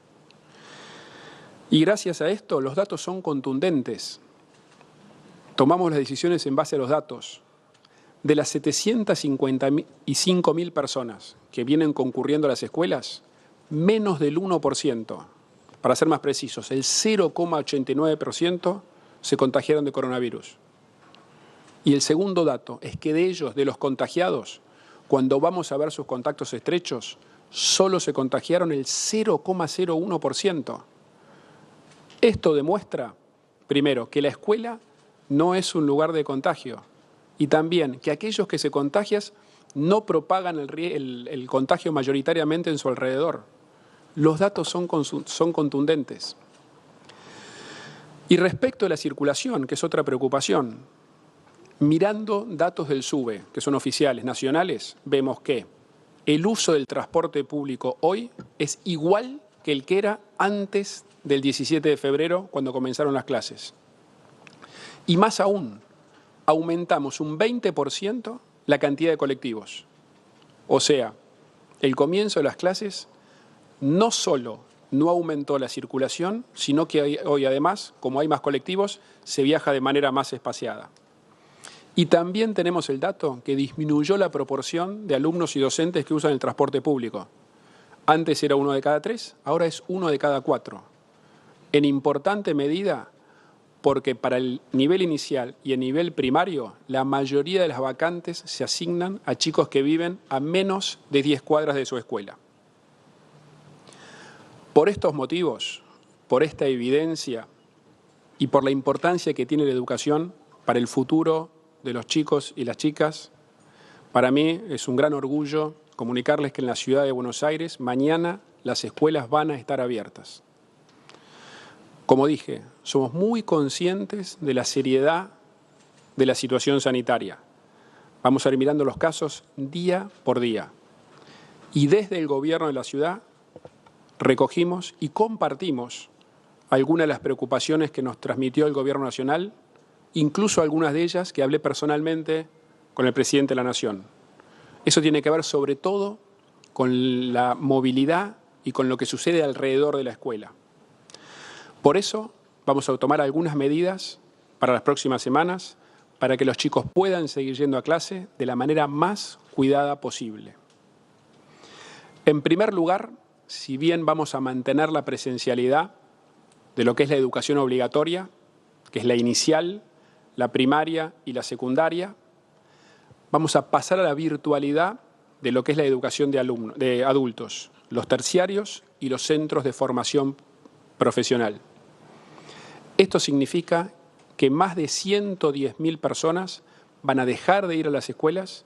Y gracias a esto, los datos son contundentes. Tomamos las decisiones en base a los datos. De las 755.000 personas que vienen concurriendo a las escuelas, menos del 1%, para ser más precisos, el 0,89% se contagiaron de coronavirus. Y el segundo dato es que de ellos, de los contagiados, cuando vamos a ver sus contactos estrechos, solo se contagiaron el 0,01%. Esto demuestra, primero, que la escuela no es un lugar de contagio y también que aquellos que se contagian no propagan el contagio mayoritariamente en su alrededor. Los datos son contundentes. Y respecto a la circulación, que es otra preocupación, mirando datos del SUBE, que son oficiales, nacionales, vemos que el uso del transporte público hoy es igual que el que era antes del 17 de febrero, cuando comenzaron las clases. Y más aún, aumentamos un 20% la cantidad de colectivos. O sea, el comienzo de las clases no solo no aumentó la circulación, sino que hoy además, como hay más colectivos, se viaja de manera más espaciada. Y también tenemos el dato que disminuyó la proporción de alumnos y docentes que usan el transporte público. Antes era 1 de cada 3, ahora es 1 de cada 4. En importante medida porque para el nivel inicial y el nivel primario, la mayoría de las vacantes se asignan a chicos que viven a menos de 10 cuadras de su escuela. Por estos motivos, por esta evidencia y por la importancia que tiene la educación para el futuro de los chicos y las chicas, para mí es un gran orgullo comunicarles que en la ciudad de Buenos Aires mañana las escuelas van a estar abiertas. Como dije, somos muy conscientes de la seriedad de la situación sanitaria. Vamos a ir mirando los casos día por día. Y desde el gobierno de la ciudad recogimos y compartimos algunas de las preocupaciones que nos transmitió el Gobierno Nacional, incluso algunas de ellas que hablé personalmente con el presidente de la Nación. Eso tiene que ver sobre todo con la movilidad y con lo que sucede alrededor de la escuela. Por eso vamos a tomar algunas medidas para las próximas semanas para que los chicos puedan seguir yendo a clase de la manera más cuidada posible. En primer lugar, si bien vamos a mantener la presencialidad de lo que es la educación obligatoria, que es la inicial, la primaria y la secundaria, vamos a pasar a la virtualidad de lo que es la educación de adultos, los terciarios y los centros de formación profesional. Esto significa que más de 110.000 personas van a dejar de ir a las escuelas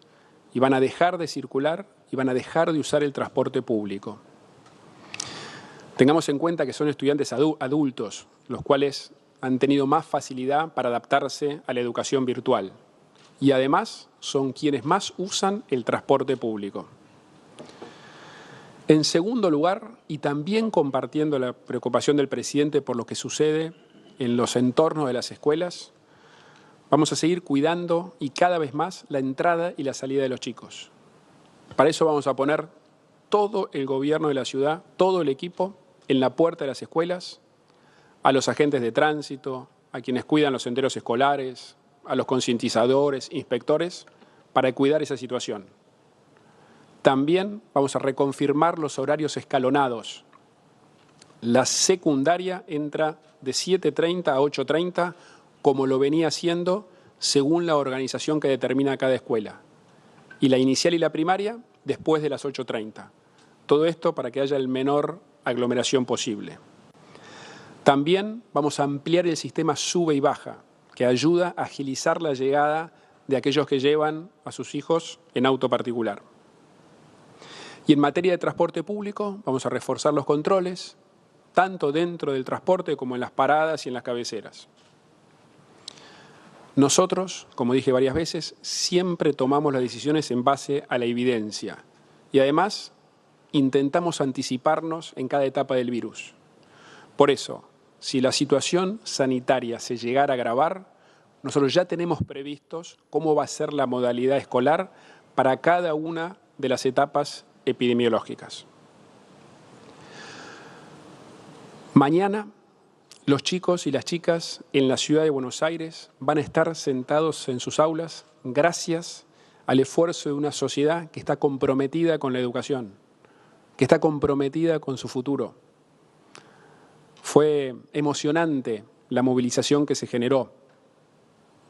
y van a dejar de circular y van a dejar de usar el transporte público. Tengamos en cuenta que son estudiantes adultos, los cuales han tenido más facilidad para adaptarse a la educación virtual y además son quienes más usan el transporte público. En segundo lugar, y también compartiendo la preocupación del presidente por lo que sucede en los entornos de las escuelas, vamos a seguir cuidando y cada vez más la entrada y la salida de los chicos. Para eso vamos a poner todo el gobierno de la ciudad, todo el equipo, en la puerta de las escuelas, a los agentes de tránsito, a quienes cuidan los senderos escolares, a los concientizadores, inspectores, para cuidar esa situación. También vamos a reconfirmar los horarios escalonados. La secundaria entra de 7:30 a 8:30, como lo venía haciendo según la organización que determina cada escuela. Y la inicial y la primaria después de las 8:30. Todo esto para que haya el menor aglomeración posible. También vamos a ampliar el sistema sube y baja, que ayuda a agilizar la llegada de aquellos que llevan a sus hijos en auto particular. Y en materia de transporte público vamos a reforzar los controles, tanto dentro del transporte como en las paradas y en las cabeceras. Nosotros, como dije varias veces, siempre tomamos las decisiones en base a la evidencia y además intentamos anticiparnos en cada etapa del virus. Por eso, si la situación sanitaria se llegara a agravar, nosotros ya tenemos previstos cómo va a ser la modalidad escolar para cada una de las etapas epidemiológicas. Mañana, los chicos y las chicas en la ciudad de Buenos Aires van a estar sentados en sus aulas gracias al esfuerzo de una sociedad que está comprometida con la educación, que está comprometida con su futuro. Fue emocionante la movilización que se generó.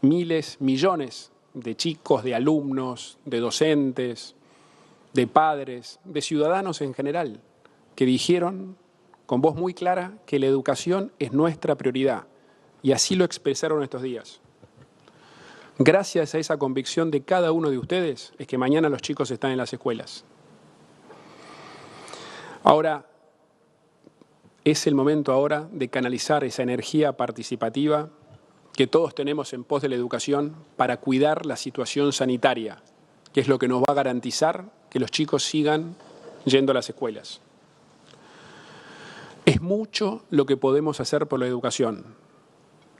Miles, millones de chicos, de alumnos, de docentes, de padres, de ciudadanos en general, que dijeron con voz muy clara que la educación es nuestra prioridad, y así lo expresaron estos días. Gracias a esa convicción de cada uno de ustedes es que mañana los chicos están en las escuelas. Ahora, es el momento ahora de canalizar esa energía participativa que todos tenemos en pos de la educación para cuidar la situación sanitaria, que es lo que nos va a garantizar que los chicos sigan yendo a las escuelas. Es mucho lo que podemos hacer por la educación.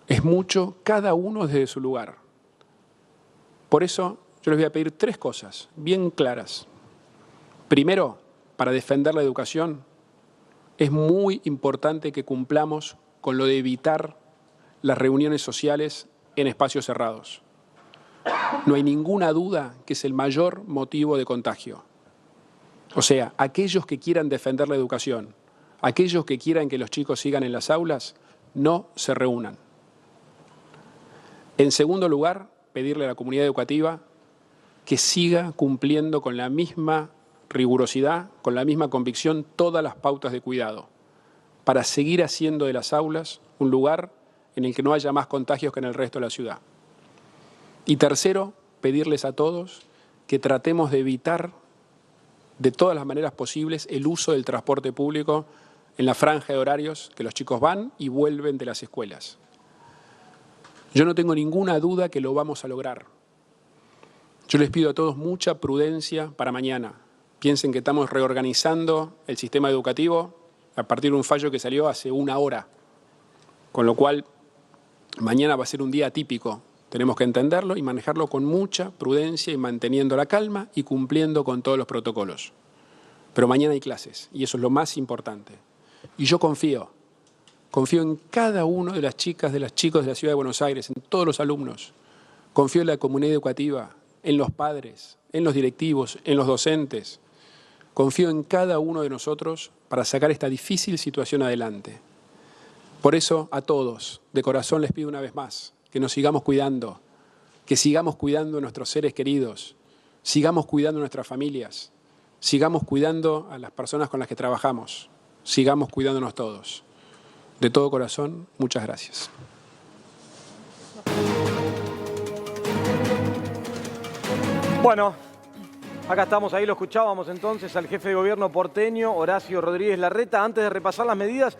Es mucho cada uno desde su lugar. Por eso yo les voy a pedir 3 cosas bien claras. Primero, para defender la educación, es muy importante que cumplamos con lo de evitar las reuniones sociales en espacios cerrados. No hay ninguna duda que es el mayor motivo de contagio. O sea, aquellos que quieran defender la educación, aquellos que quieran que los chicos sigan en las aulas, no se reúnan. En segundo lugar, pedirle a la comunidad educativa que siga cumpliendo con la misma rigurosidad, con la misma convicción, todas las pautas de cuidado, para seguir haciendo de las aulas un lugar en el que no haya más contagios que en el resto de la ciudad. Y tercero, pedirles a todos que tratemos de evitar de todas las maneras posibles el uso del transporte público en la franja de horarios que los chicos van y vuelven de las escuelas. Yo no tengo ninguna duda que lo vamos a lograr. Yo les pido a todos mucha prudencia para mañana. Piensen que estamos reorganizando el sistema educativo a partir de un fallo que salió hace 1 hora, con lo cual mañana va a ser un día atípico. Tenemos que entenderlo y manejarlo con mucha prudencia y manteniendo la calma y cumpliendo con todos los protocolos. Pero mañana hay clases y eso es lo más importante. Y yo confío en cada uno de las chicas, de los chicos de la Ciudad de Buenos Aires, en todos los alumnos. Confío en la comunidad educativa, en los padres, en los directivos, en los docentes. Confío en cada uno de nosotros para sacar esta difícil situación adelante. Por eso, a todos, de corazón les pido una vez más, que nos sigamos cuidando, que sigamos cuidando a nuestros seres queridos, sigamos cuidando a nuestras familias, sigamos cuidando a las personas con las que trabajamos, sigamos cuidándonos todos. De todo corazón, muchas gracias. Bueno, acá estamos, ahí lo escuchábamos entonces al jefe de gobierno porteño, Horacio Rodríguez Larreta. Antes de repasar las medidas,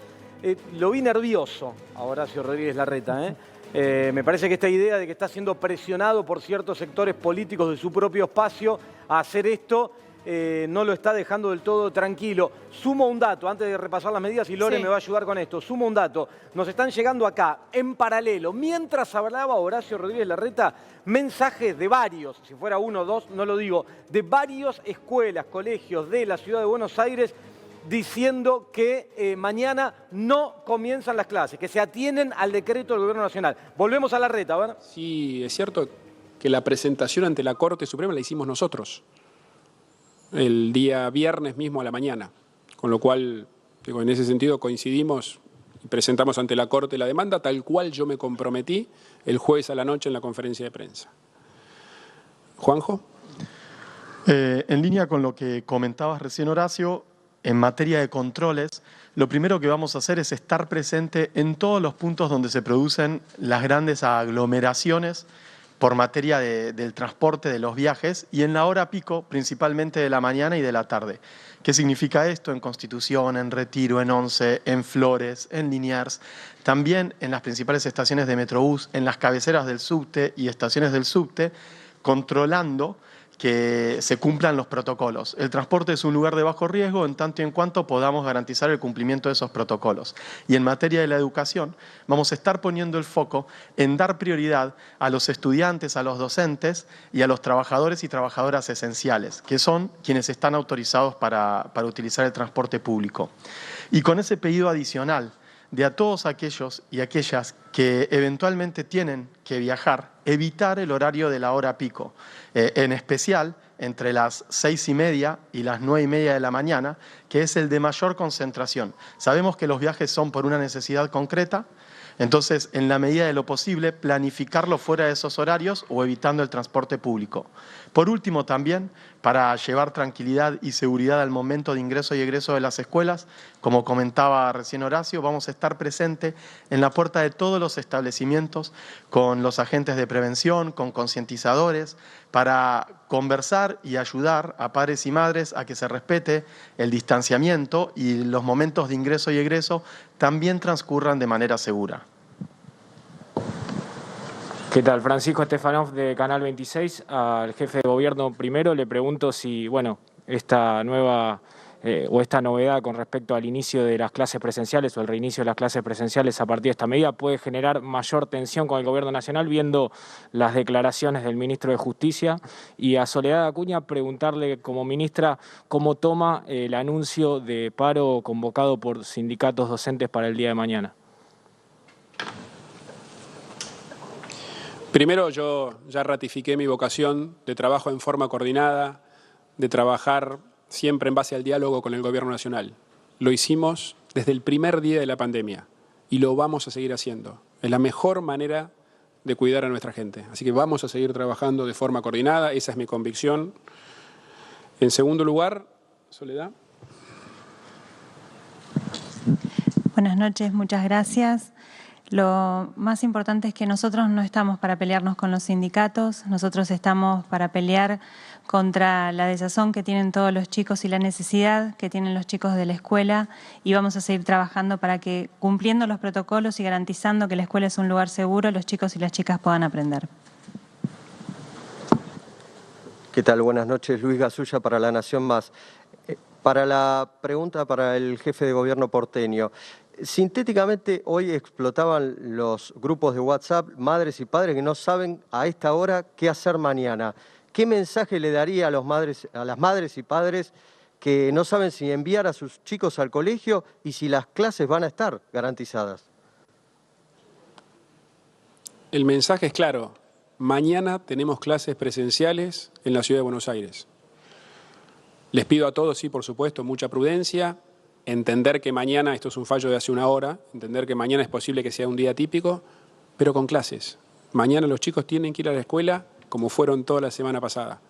lo vi nervioso a Horacio Rodríguez Larreta. Me parece que esta idea de que está siendo presionado por ciertos sectores políticos de su propio espacio a hacer esto, no lo está dejando del todo tranquilo. Sumo un dato, antes de repasar las medidas, y Lore me va a ayudar con esto. Sumo un dato. Nos están llegando acá, en paralelo, mientras hablaba Horacio Rodríguez Larreta, mensajes de varios, si fuera 1 o 2, no lo digo, de varias escuelas, colegios de la Ciudad de Buenos Aires, diciendo que mañana no comienzan las clases, que se atienen al decreto del Gobierno Nacional. Volvemos a Larreta, ¿verdad? Sí, es cierto que la presentación ante la Corte Suprema la hicimos nosotros, el día viernes mismo a la mañana, con lo cual, en ese sentido coincidimos y presentamos ante la Corte la demanda, tal cual yo me comprometí el jueves a la noche en la conferencia de prensa. Juanjo. En línea con lo que comentabas recién, Horacio, en materia de controles, lo primero que vamos a hacer es estar presente en todos los puntos donde se producen las grandes aglomeraciones por materia del transporte, de los viajes, y en la hora pico, principalmente de la mañana y de la tarde. ¿Qué significa esto? En Constitución, en Retiro, en Once, en Flores, en Liniers, también en las principales estaciones de Metrobús, en las cabeceras del subte y estaciones del subte, controlando que se cumplan los protocolos. El transporte es un lugar de bajo riesgo en tanto y en cuanto podamos garantizar el cumplimiento de esos protocolos. Y en materia de la educación, vamos a estar poniendo el foco en dar prioridad a los estudiantes, a los docentes y a los trabajadores y trabajadoras esenciales, que son quienes están autorizados para utilizar el transporte público. Y con ese pedido adicional de a todos aquellos y aquellas que eventualmente tienen que viajar, evitar el horario de la hora pico, en especial entre las 6:30 y las 9:30 de la mañana, que es el de mayor concentración. Sabemos que los viajes son por una necesidad concreta, entonces, en la medida de lo posible, planificarlo fuera de esos horarios o evitando el transporte público. Por último, también, para llevar tranquilidad y seguridad al momento de ingreso y egreso de las escuelas, como comentaba recién Horacio, vamos a estar presentes en la puerta de todos los establecimientos con los agentes de prevención, con concientizadores, para conversar y ayudar a padres y madres a que se respete el distanciamiento y los momentos de ingreso y egreso también transcurran de manera segura. ¿Qué tal? Francisco Stefanov de Canal 26. Al jefe de gobierno primero le pregunto si, esta nueva o esta novedad con respecto al inicio de las clases presenciales o el reinicio de las clases presenciales a partir de esta medida puede generar mayor tensión con el gobierno nacional, viendo las declaraciones del ministro de Justicia. Y a Soledad Acuña preguntarle como ministra cómo toma el anuncio de paro convocado por sindicatos docentes para el día de mañana. Primero, yo ya ratifiqué mi vocación de trabajo en forma coordinada, de trabajar siempre en base al diálogo con el Gobierno Nacional. Lo hicimos desde el primer día de la pandemia y lo vamos a seguir haciendo. Es la mejor manera de cuidar a nuestra gente. Así que vamos a seguir trabajando de forma coordinada, esa es mi convicción. En segundo lugar, Soledad. Buenas noches, muchas gracias. Lo más importante es que nosotros no estamos para pelearnos con los sindicatos, nosotros estamos para pelear contra la desazón que tienen todos los chicos y la necesidad que tienen los chicos de la escuela, y vamos a seguir trabajando para que, cumpliendo los protocolos y garantizando que la escuela es un lugar seguro, los chicos y las chicas puedan aprender. ¿Qué tal? Buenas noches, Luis Gasulla para La Nación Más. Para la pregunta para el jefe de gobierno porteño. Sintéticamente, hoy explotaban los grupos de WhatsApp, madres y padres que no saben a esta hora qué hacer mañana. ¿Qué mensaje le daría a las madres y padres que no saben si enviar a sus chicos al colegio y si las clases van a estar garantizadas? El mensaje es claro. Mañana tenemos clases presenciales en la Ciudad de Buenos Aires. Les pido a todos, sí, por supuesto, mucha prudencia, entender que mañana, esto es un fallo de hace una hora, entender que mañana es posible que sea un día típico, pero con clases. Mañana los chicos tienen que ir a la escuela como fueron toda la semana pasada.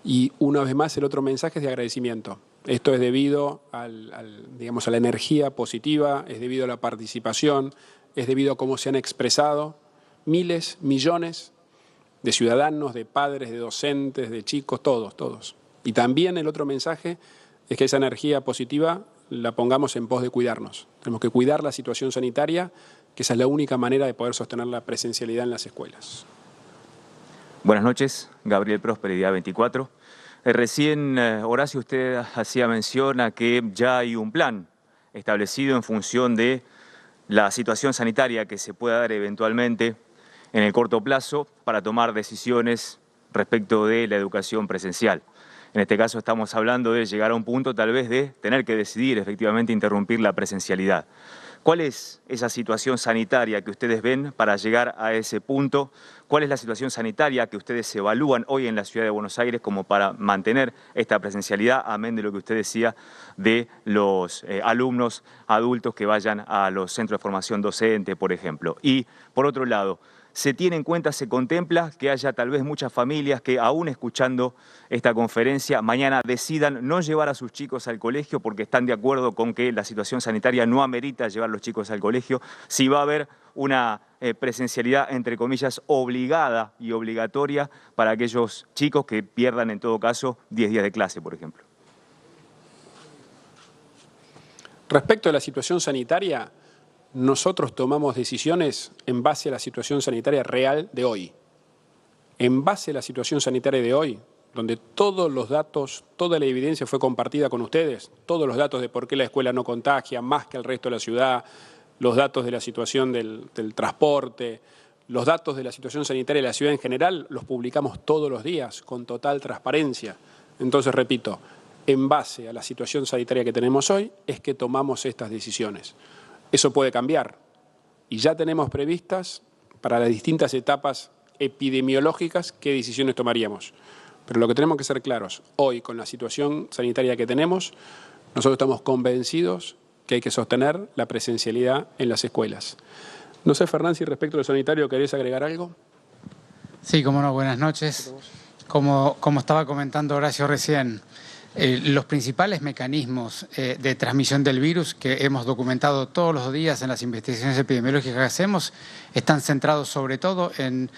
Y una vez más el otro mensaje es de agradecimiento. Esto es debido a la energía positiva, es debido a la participación, es debido a cómo se han expresado miles, millones de ciudadanos, de padres, de docentes, de chicos, todos. Y también el otro mensaje es que esa energía positiva la pongamos en pos de cuidarnos. Tenemos que cuidar la situación sanitaria, que esa es la única manera de poder sostener la presencialidad en las escuelas. Buenas noches, Gabriel Prósperi, Día 24. Recién, Horacio, usted hacía mención a que ya hay un plan establecido en función de la situación sanitaria que se pueda dar eventualmente en el corto plazo para tomar decisiones respecto de la educación presencial. En este caso estamos hablando de llegar a un punto tal vez de tener que decidir efectivamente interrumpir la presencialidad. ¿Cuál es esa situación sanitaria que ustedes ven para llegar a ese punto? ¿Cuál es la situación sanitaria que ustedes evalúan hoy en la Ciudad de Buenos Aires como para mantener esta presencialidad, amén de lo que usted decía de los alumnos adultos que vayan a los centros de formación docente, por ejemplo? Y, por otro lado, ¿se tiene en cuenta, se contempla que haya tal vez muchas familias que, aún escuchando esta conferencia, mañana decidan no llevar a sus chicos al colegio porque están de acuerdo con que la situación sanitaria no amerita llevar a los chicos al colegio? Si va a haber una presencialidad, entre comillas, obligada y obligatoria para aquellos chicos que pierdan, en todo caso, 10 días de clase, por ejemplo. Respecto a la situación sanitaria, nosotros tomamos decisiones en base a la situación sanitaria real de hoy. En base a la situación sanitaria de hoy, donde todos los datos, toda la evidencia fue compartida con ustedes, todos los datos de por qué la escuela no contagia más que el resto de la ciudad, los datos de la situación del transporte, los datos de la situación sanitaria de la ciudad en general, los publicamos todos los días con total transparencia. Entonces, repito, en base a la situación sanitaria que tenemos hoy, es que tomamos estas decisiones. Eso puede cambiar y ya tenemos previstas para las distintas etapas epidemiológicas qué decisiones tomaríamos. Pero lo que tenemos que ser claros, hoy con la situación sanitaria que tenemos, nosotros estamos convencidos que hay que sostener la presencialidad en las escuelas. No sé, Fernán, si respecto a lo sanitario querés agregar algo. Sí, cómo no, buenas noches. Como estaba comentando Horacio recién, los principales mecanismos de transmisión del virus que hemos documentado todos los días en las investigaciones epidemiológicas que hacemos están centrados sobre todo en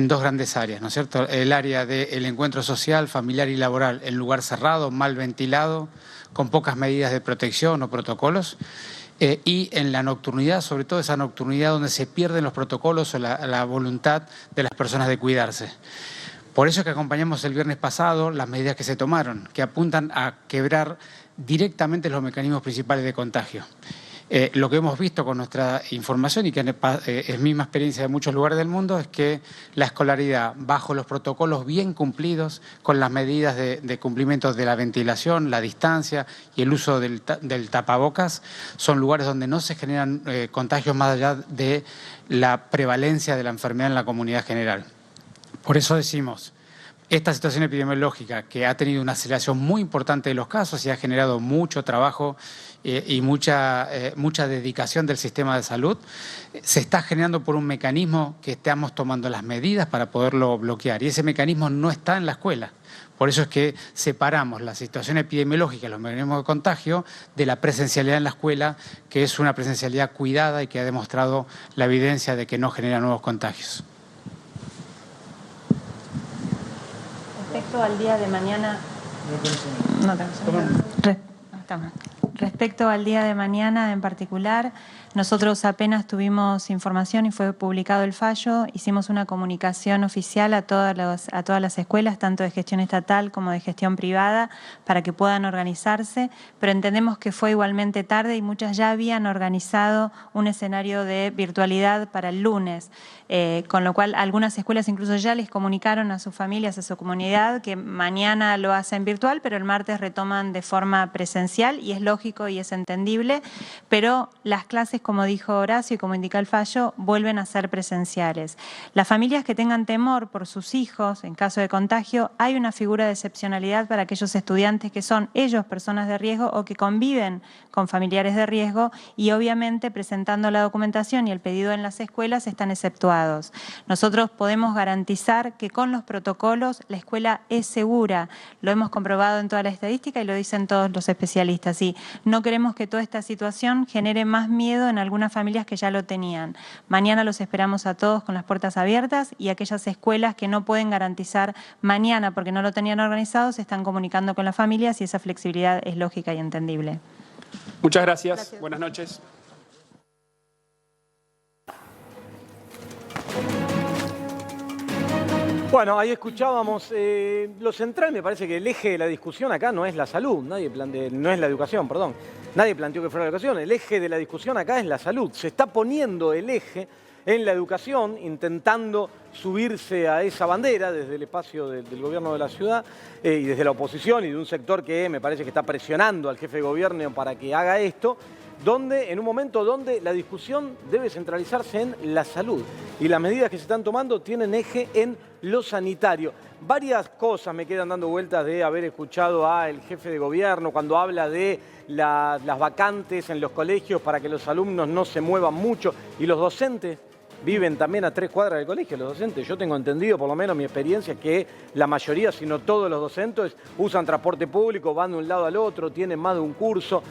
dos grandes áreas, ¿no es cierto? El área del encuentro social, familiar y laboral en lugar cerrado, mal ventilado, con pocas medidas de protección o protocolos. Y en la nocturnidad, sobre todo esa nocturnidad donde se pierden los protocolos o la voluntad de las personas de cuidarse. Por eso es que acompañamos el viernes pasado las medidas que se tomaron, que apuntan a quebrar directamente los mecanismos principales de contagio. Lo que hemos visto con nuestra información y que es misma experiencia de muchos lugares del mundo es que la escolaridad, bajo los protocolos bien cumplidos, con las medidas de cumplimiento de la ventilación, la distancia y el uso del tapabocas, son lugares donde no se generan contagios más allá de la prevalencia de la enfermedad en la comunidad general. Por eso decimos, esta situación epidemiológica que ha tenido una aceleración muy importante de los casos y ha generado mucho trabajo y mucha dedicación del sistema de salud, se está generando por un mecanismo que estamos tomando las medidas para poderlo bloquear. Y ese mecanismo no está en la escuela. Por eso es que separamos la situación epidemiológica, los mecanismos de contagio, de la presencialidad en la escuela, que es una presencialidad cuidada y que ha demostrado la evidencia de que no genera nuevos contagios. Respecto al día de mañana... Respecto al día de mañana en particular, nosotros apenas tuvimos información y fue publicado el fallo, hicimos una comunicación oficial a todas las escuelas, tanto de gestión estatal como de gestión privada, para que puedan organizarse, pero entendemos que fue igualmente tarde y muchas ya habían organizado un escenario de virtualidad para el lunes, con lo cual algunas escuelas incluso ya les comunicaron a sus familias, a su comunidad, que mañana lo hacen virtual, pero el martes retoman de forma presencial y es lógico y es entendible, pero las clases, como dijo Horacio y como indica el fallo, vuelven a ser presenciales. Las familias que tengan temor por sus hijos, en caso de contagio, hay una figura de excepcionalidad para aquellos estudiantes que son ellos personas de riesgo o que conviven con familiares de riesgo y obviamente presentando la documentación y el pedido en las escuelas están exceptuados. Nosotros podemos garantizar que con los protocolos la escuela es segura. Lo hemos comprobado en toda la estadística y lo dicen todos los especialistas. Y no queremos que toda esta situación genere más miedo en algunas familias que ya lo tenían. Mañana los esperamos a todos con las puertas abiertas y aquellas escuelas que no pueden garantizar mañana porque no lo tenían organizado se están comunicando con las familias y esa flexibilidad es lógica y entendible. Muchas gracias. Buenas noches. Bueno, ahí escuchábamos, lo central me parece que el eje de la discusión acá no es la salud, no es la educación, perdón. Nadie planteó que fuera la educación, el eje de la discusión acá es la salud. Se está poniendo el eje en la educación, intentando subirse a esa bandera desde el espacio del gobierno de la ciudad y desde la oposición y de un sector que me parece que está presionando al jefe de gobierno para que haga esto, en un momento donde la discusión debe centralizarse en la salud y las medidas que se están tomando tienen eje en lo sanitario. Varias cosas me quedan dando vueltas de haber escuchado al jefe de gobierno cuando habla de las vacantes en los colegios para que los alumnos no se muevan mucho y los docentes viven también a 3 cuadras del colegio, los docentes. Yo tengo entendido, por lo menos mi experiencia, que la mayoría, si no todos los docentes, usan transporte público, van de un lado al otro, tienen más de un curso.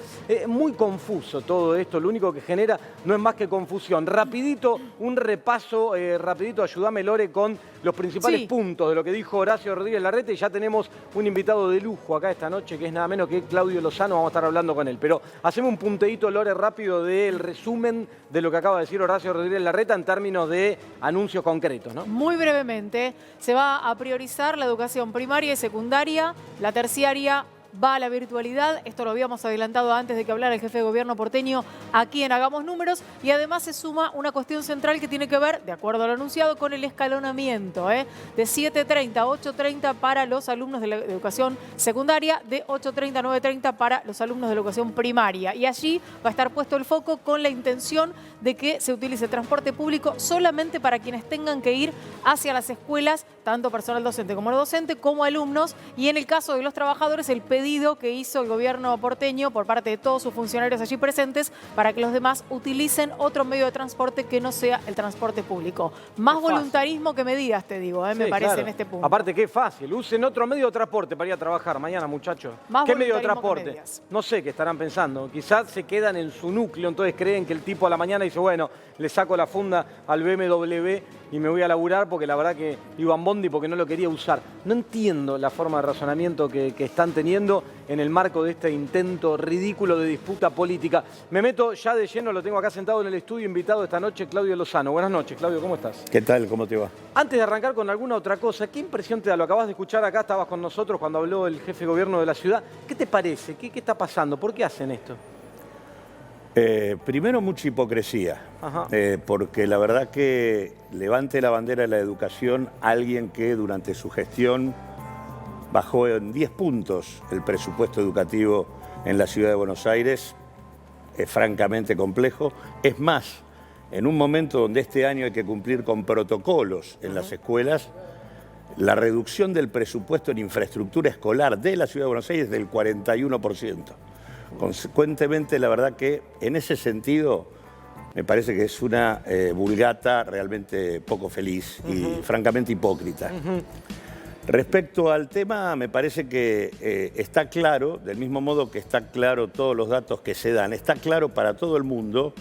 Muy confuso todo esto, lo único que genera no es más que confusión. Rapidito, un repaso, rapidito, ayúdame Lore, con los principales puntos de lo que dijo Horacio Rodríguez Larreta y ya tenemos un invitado de lujo acá esta noche, que es nada menos que Claudio Lozano, vamos a estar hablando con él. Pero hacemos un punteíto, Lore, rápido del resumen de lo que acaba de decir Horacio Rodríguez Larreta en términos términos de anuncios concretos, ¿no? Muy brevemente, se va a priorizar la educación primaria y secundaria, la terciaria va a la virtualidad. Esto lo habíamos adelantado antes de que hablara el jefe de gobierno porteño aquí en Hagamos Números. Y además se suma una cuestión central que tiene que ver, de acuerdo a lo anunciado, con el escalonamiento, de 7:30 a 8:30 para los alumnos de la educación secundaria, de 8:30 a 9:30 para los alumnos de la educación primaria. Y allí va a estar puesto el foco con la intención de que se utilice transporte público solamente para quienes tengan que ir hacia las escuelas, tanto personal docente como no docente, como alumnos. Y en el caso de los trabajadores, el pedido que hizo el gobierno porteño por parte de todos sus funcionarios allí presentes para que los demás utilicen otro medio de transporte que no sea el transporte público. Más voluntarismo que medidas, te digo, me parece, claro, en este punto. Aparte, qué fácil. Usen otro medio de transporte para ir a trabajar mañana, muchachos. ¿Qué medio de transporte? No sé qué estarán pensando. Quizás se quedan en su núcleo, entonces creen que el tipo a la mañana dice, bueno, le saco la funda al BMW y me voy a laburar porque la verdad que iba en bondi porque no lo quería usar. No entiendo la forma de razonamiento que están teniendo en el marco de este intento ridículo de disputa política. Me meto ya de lleno, lo tengo acá sentado en el estudio, invitado esta noche, Claudio Lozano. Buenas noches, Claudio, ¿cómo estás? ¿Qué tal? ¿Cómo te va? Antes de arrancar con alguna otra cosa, ¿qué impresión te da? Lo acabas de escuchar acá, estabas con nosotros cuando habló el jefe de gobierno de la ciudad. ¿Qué te parece? ¿Qué está pasando? ¿Por qué hacen esto? Primero, mucha hipocresía, porque la verdad que levante la bandera de la educación alguien que durante su gestión bajó en 10 puntos el presupuesto educativo en la ciudad de Buenos Aires, es francamente complejo. Es más, en un momento donde este año hay que cumplir con protocolos en las escuelas, la reducción del presupuesto en infraestructura escolar de la ciudad de Buenos Aires es del 41%. Consecuentemente, la verdad que en ese sentido me parece que es una vulgata realmente poco feliz y francamente hipócrita. Respecto al tema, me parece que está claro, del mismo modo que está claro todos los datos que se dan, está claro para todo el mundo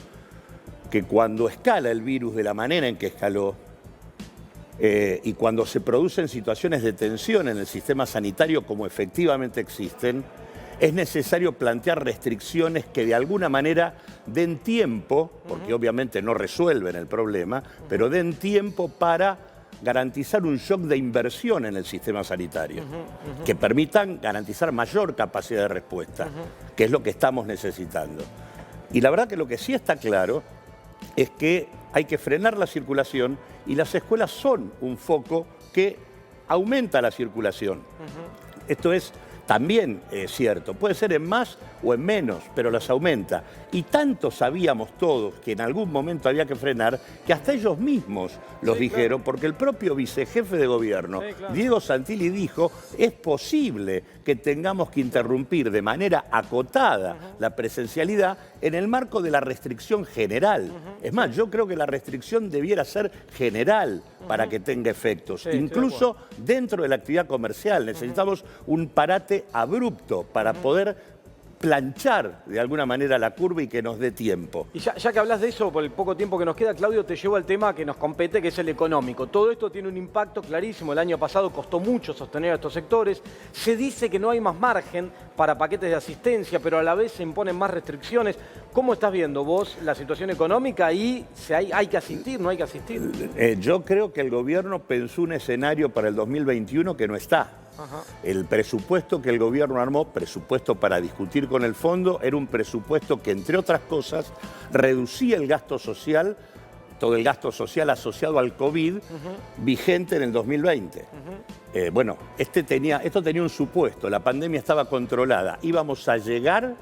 que cuando escala el virus de la manera en que escaló y cuando se producen situaciones de tensión en el sistema sanitario como efectivamente existen, es necesario plantear restricciones que de alguna manera den tiempo, porque obviamente no resuelven el problema, pero den tiempo para garantizar un shock de inversión en el sistema sanitario, que permitan garantizar mayor capacidad de respuesta, que es lo que estamos necesitando. Y la verdad que lo que sí está claro es que hay que frenar la circulación y las escuelas son un foco que aumenta la circulación. Esto es también cierto, puede ser en más o en menos, pero las aumenta. Y tanto sabíamos todos que en algún momento había que frenar, que hasta ellos mismos los dijeron, porque el propio vicejefe de gobierno, Diego Santilli, dijo, es posible que tengamos que interrumpir de manera acotada la presencialidad en el marco de la restricción general. Es más, yo creo que la restricción debiera ser general para que tenga efectos, incluso dentro de la actividad comercial. Necesitamos un parate abrupto para poder planchar de alguna manera la curva y que nos dé tiempo. Y ya que hablas de eso, por el poco tiempo que nos queda, Claudio, te llevo al tema que nos compete, que es el económico. Todo esto tiene un impacto clarísimo. El año pasado costó mucho sostener a estos sectores. Se dice que no hay más margen para paquetes de asistencia, pero a la vez se imponen más restricciones. ¿Cómo estás viendo vos la situación económica y si hay que asistir, no hay que asistir? Yo creo que el gobierno pensó un escenario para el 2021 que no está. El presupuesto que el gobierno armó, presupuesto para discutir con el fondo, era un presupuesto que, entre otras cosas, reducía el gasto social, todo el gasto social asociado al COVID, vigente en el 2020. Bueno, esto tenía un supuesto, la pandemia estaba controlada, íbamos a llegar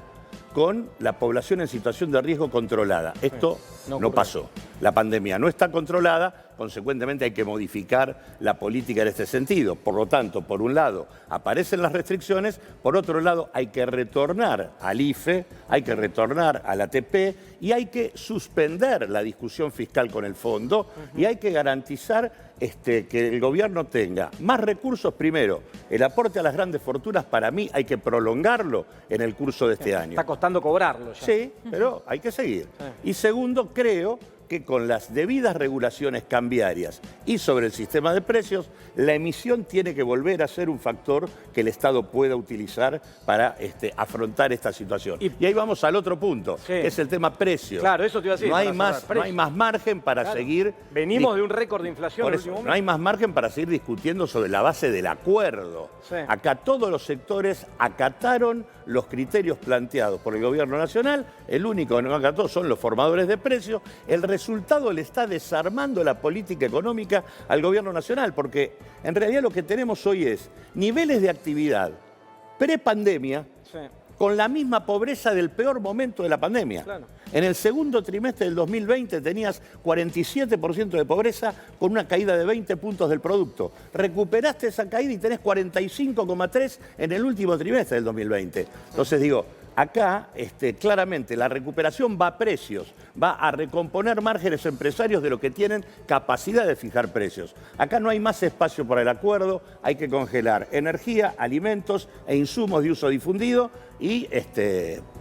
con la población en situación de riesgo controlada. Esto no pasó. La pandemia no está controlada, consecuentemente hay que modificar la política en este sentido. Por lo tanto, por un lado, aparecen las restricciones, por otro lado, hay que retornar al IFE, hay que retornar al ATP y hay que suspender la discusión fiscal con el fondo y hay que garantizar que el gobierno tenga más recursos. Primero, el aporte a las grandes fortunas, para mí, hay que prolongarlo en el curso de este año. Está costando cobrarlo ya. Sí, pero hay que seguir. Y segundo, creo que con las debidas regulaciones cambiarias y sobre el sistema de precios, la emisión tiene que volver a ser un factor que el Estado pueda utilizar para afrontar esta situación. Y ahí vamos al otro punto, que es el tema precios. Claro, eso te iba a decir. No hay más margen para seguir... Venimos de un récord de inflación. Por eso, no hay más margen para seguir discutiendo sobre la base del acuerdo. Sí. Acá todos los sectores acataron los criterios planteados por el Gobierno Nacional. El único que no acató son los formadores de precios. El resultado le está desarmando la política económica al Gobierno Nacional, porque en realidad lo que tenemos hoy es niveles de actividad prepandemia con la misma pobreza del peor momento de la pandemia. Claro. En el segundo trimestre del 2020 tenías 47% de pobreza con una caída de 20 puntos del producto. Recuperaste esa caída y tenés 45,3 en el último trimestre del 2020. Entonces digo, acá claramente la recuperación va a precios, va a recomponer márgenes empresarios de lo que tienen capacidad de fijar precios. Acá no hay más espacio para el acuerdo, hay que congelar energía, alimentos e insumos de uso difundido y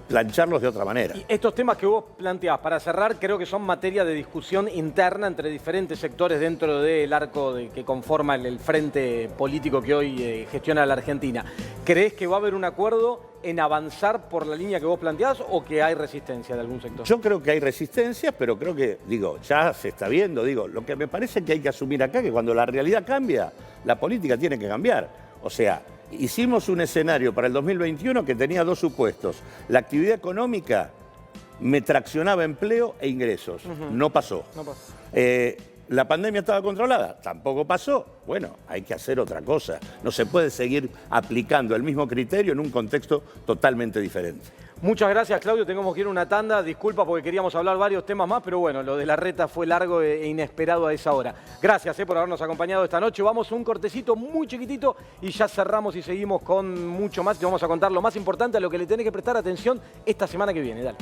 plancharlos de otra manera. Y estos temas que vos planteás, para cerrar, creo que son materia de discusión interna entre diferentes sectores dentro del arco que conforma el frente político que hoy gestiona la Argentina. ¿Creés que va a haber un acuerdo en avanzar por la línea que vos planteás o que hay resistencia de algún sector? Yo creo que hay resistencia, pero creo que, ya se está viendo. Lo que me parece que hay que asumir acá, que cuando la realidad cambia, la política tiene que cambiar. O sea, hicimos un escenario para el 2021 que tenía dos supuestos. La actividad económica me traccionaba empleo e ingresos. No pasó. No pasó. ¿La pandemia estaba controlada? Tampoco pasó. Bueno, hay que hacer otra cosa. No se puede seguir aplicando el mismo criterio en un contexto totalmente diferente. Muchas gracias, Claudio. Tenemos que ir a una tanda. Disculpa porque queríamos hablar varios temas más, pero bueno, lo de la reta fue largo e inesperado a esa hora. Gracias por habernos acompañado esta noche. Vamos a un cortecito muy chiquitito y ya cerramos y seguimos con mucho más. Te vamos a contar lo más importante, a lo que le tenés que prestar atención esta semana que viene. Dale.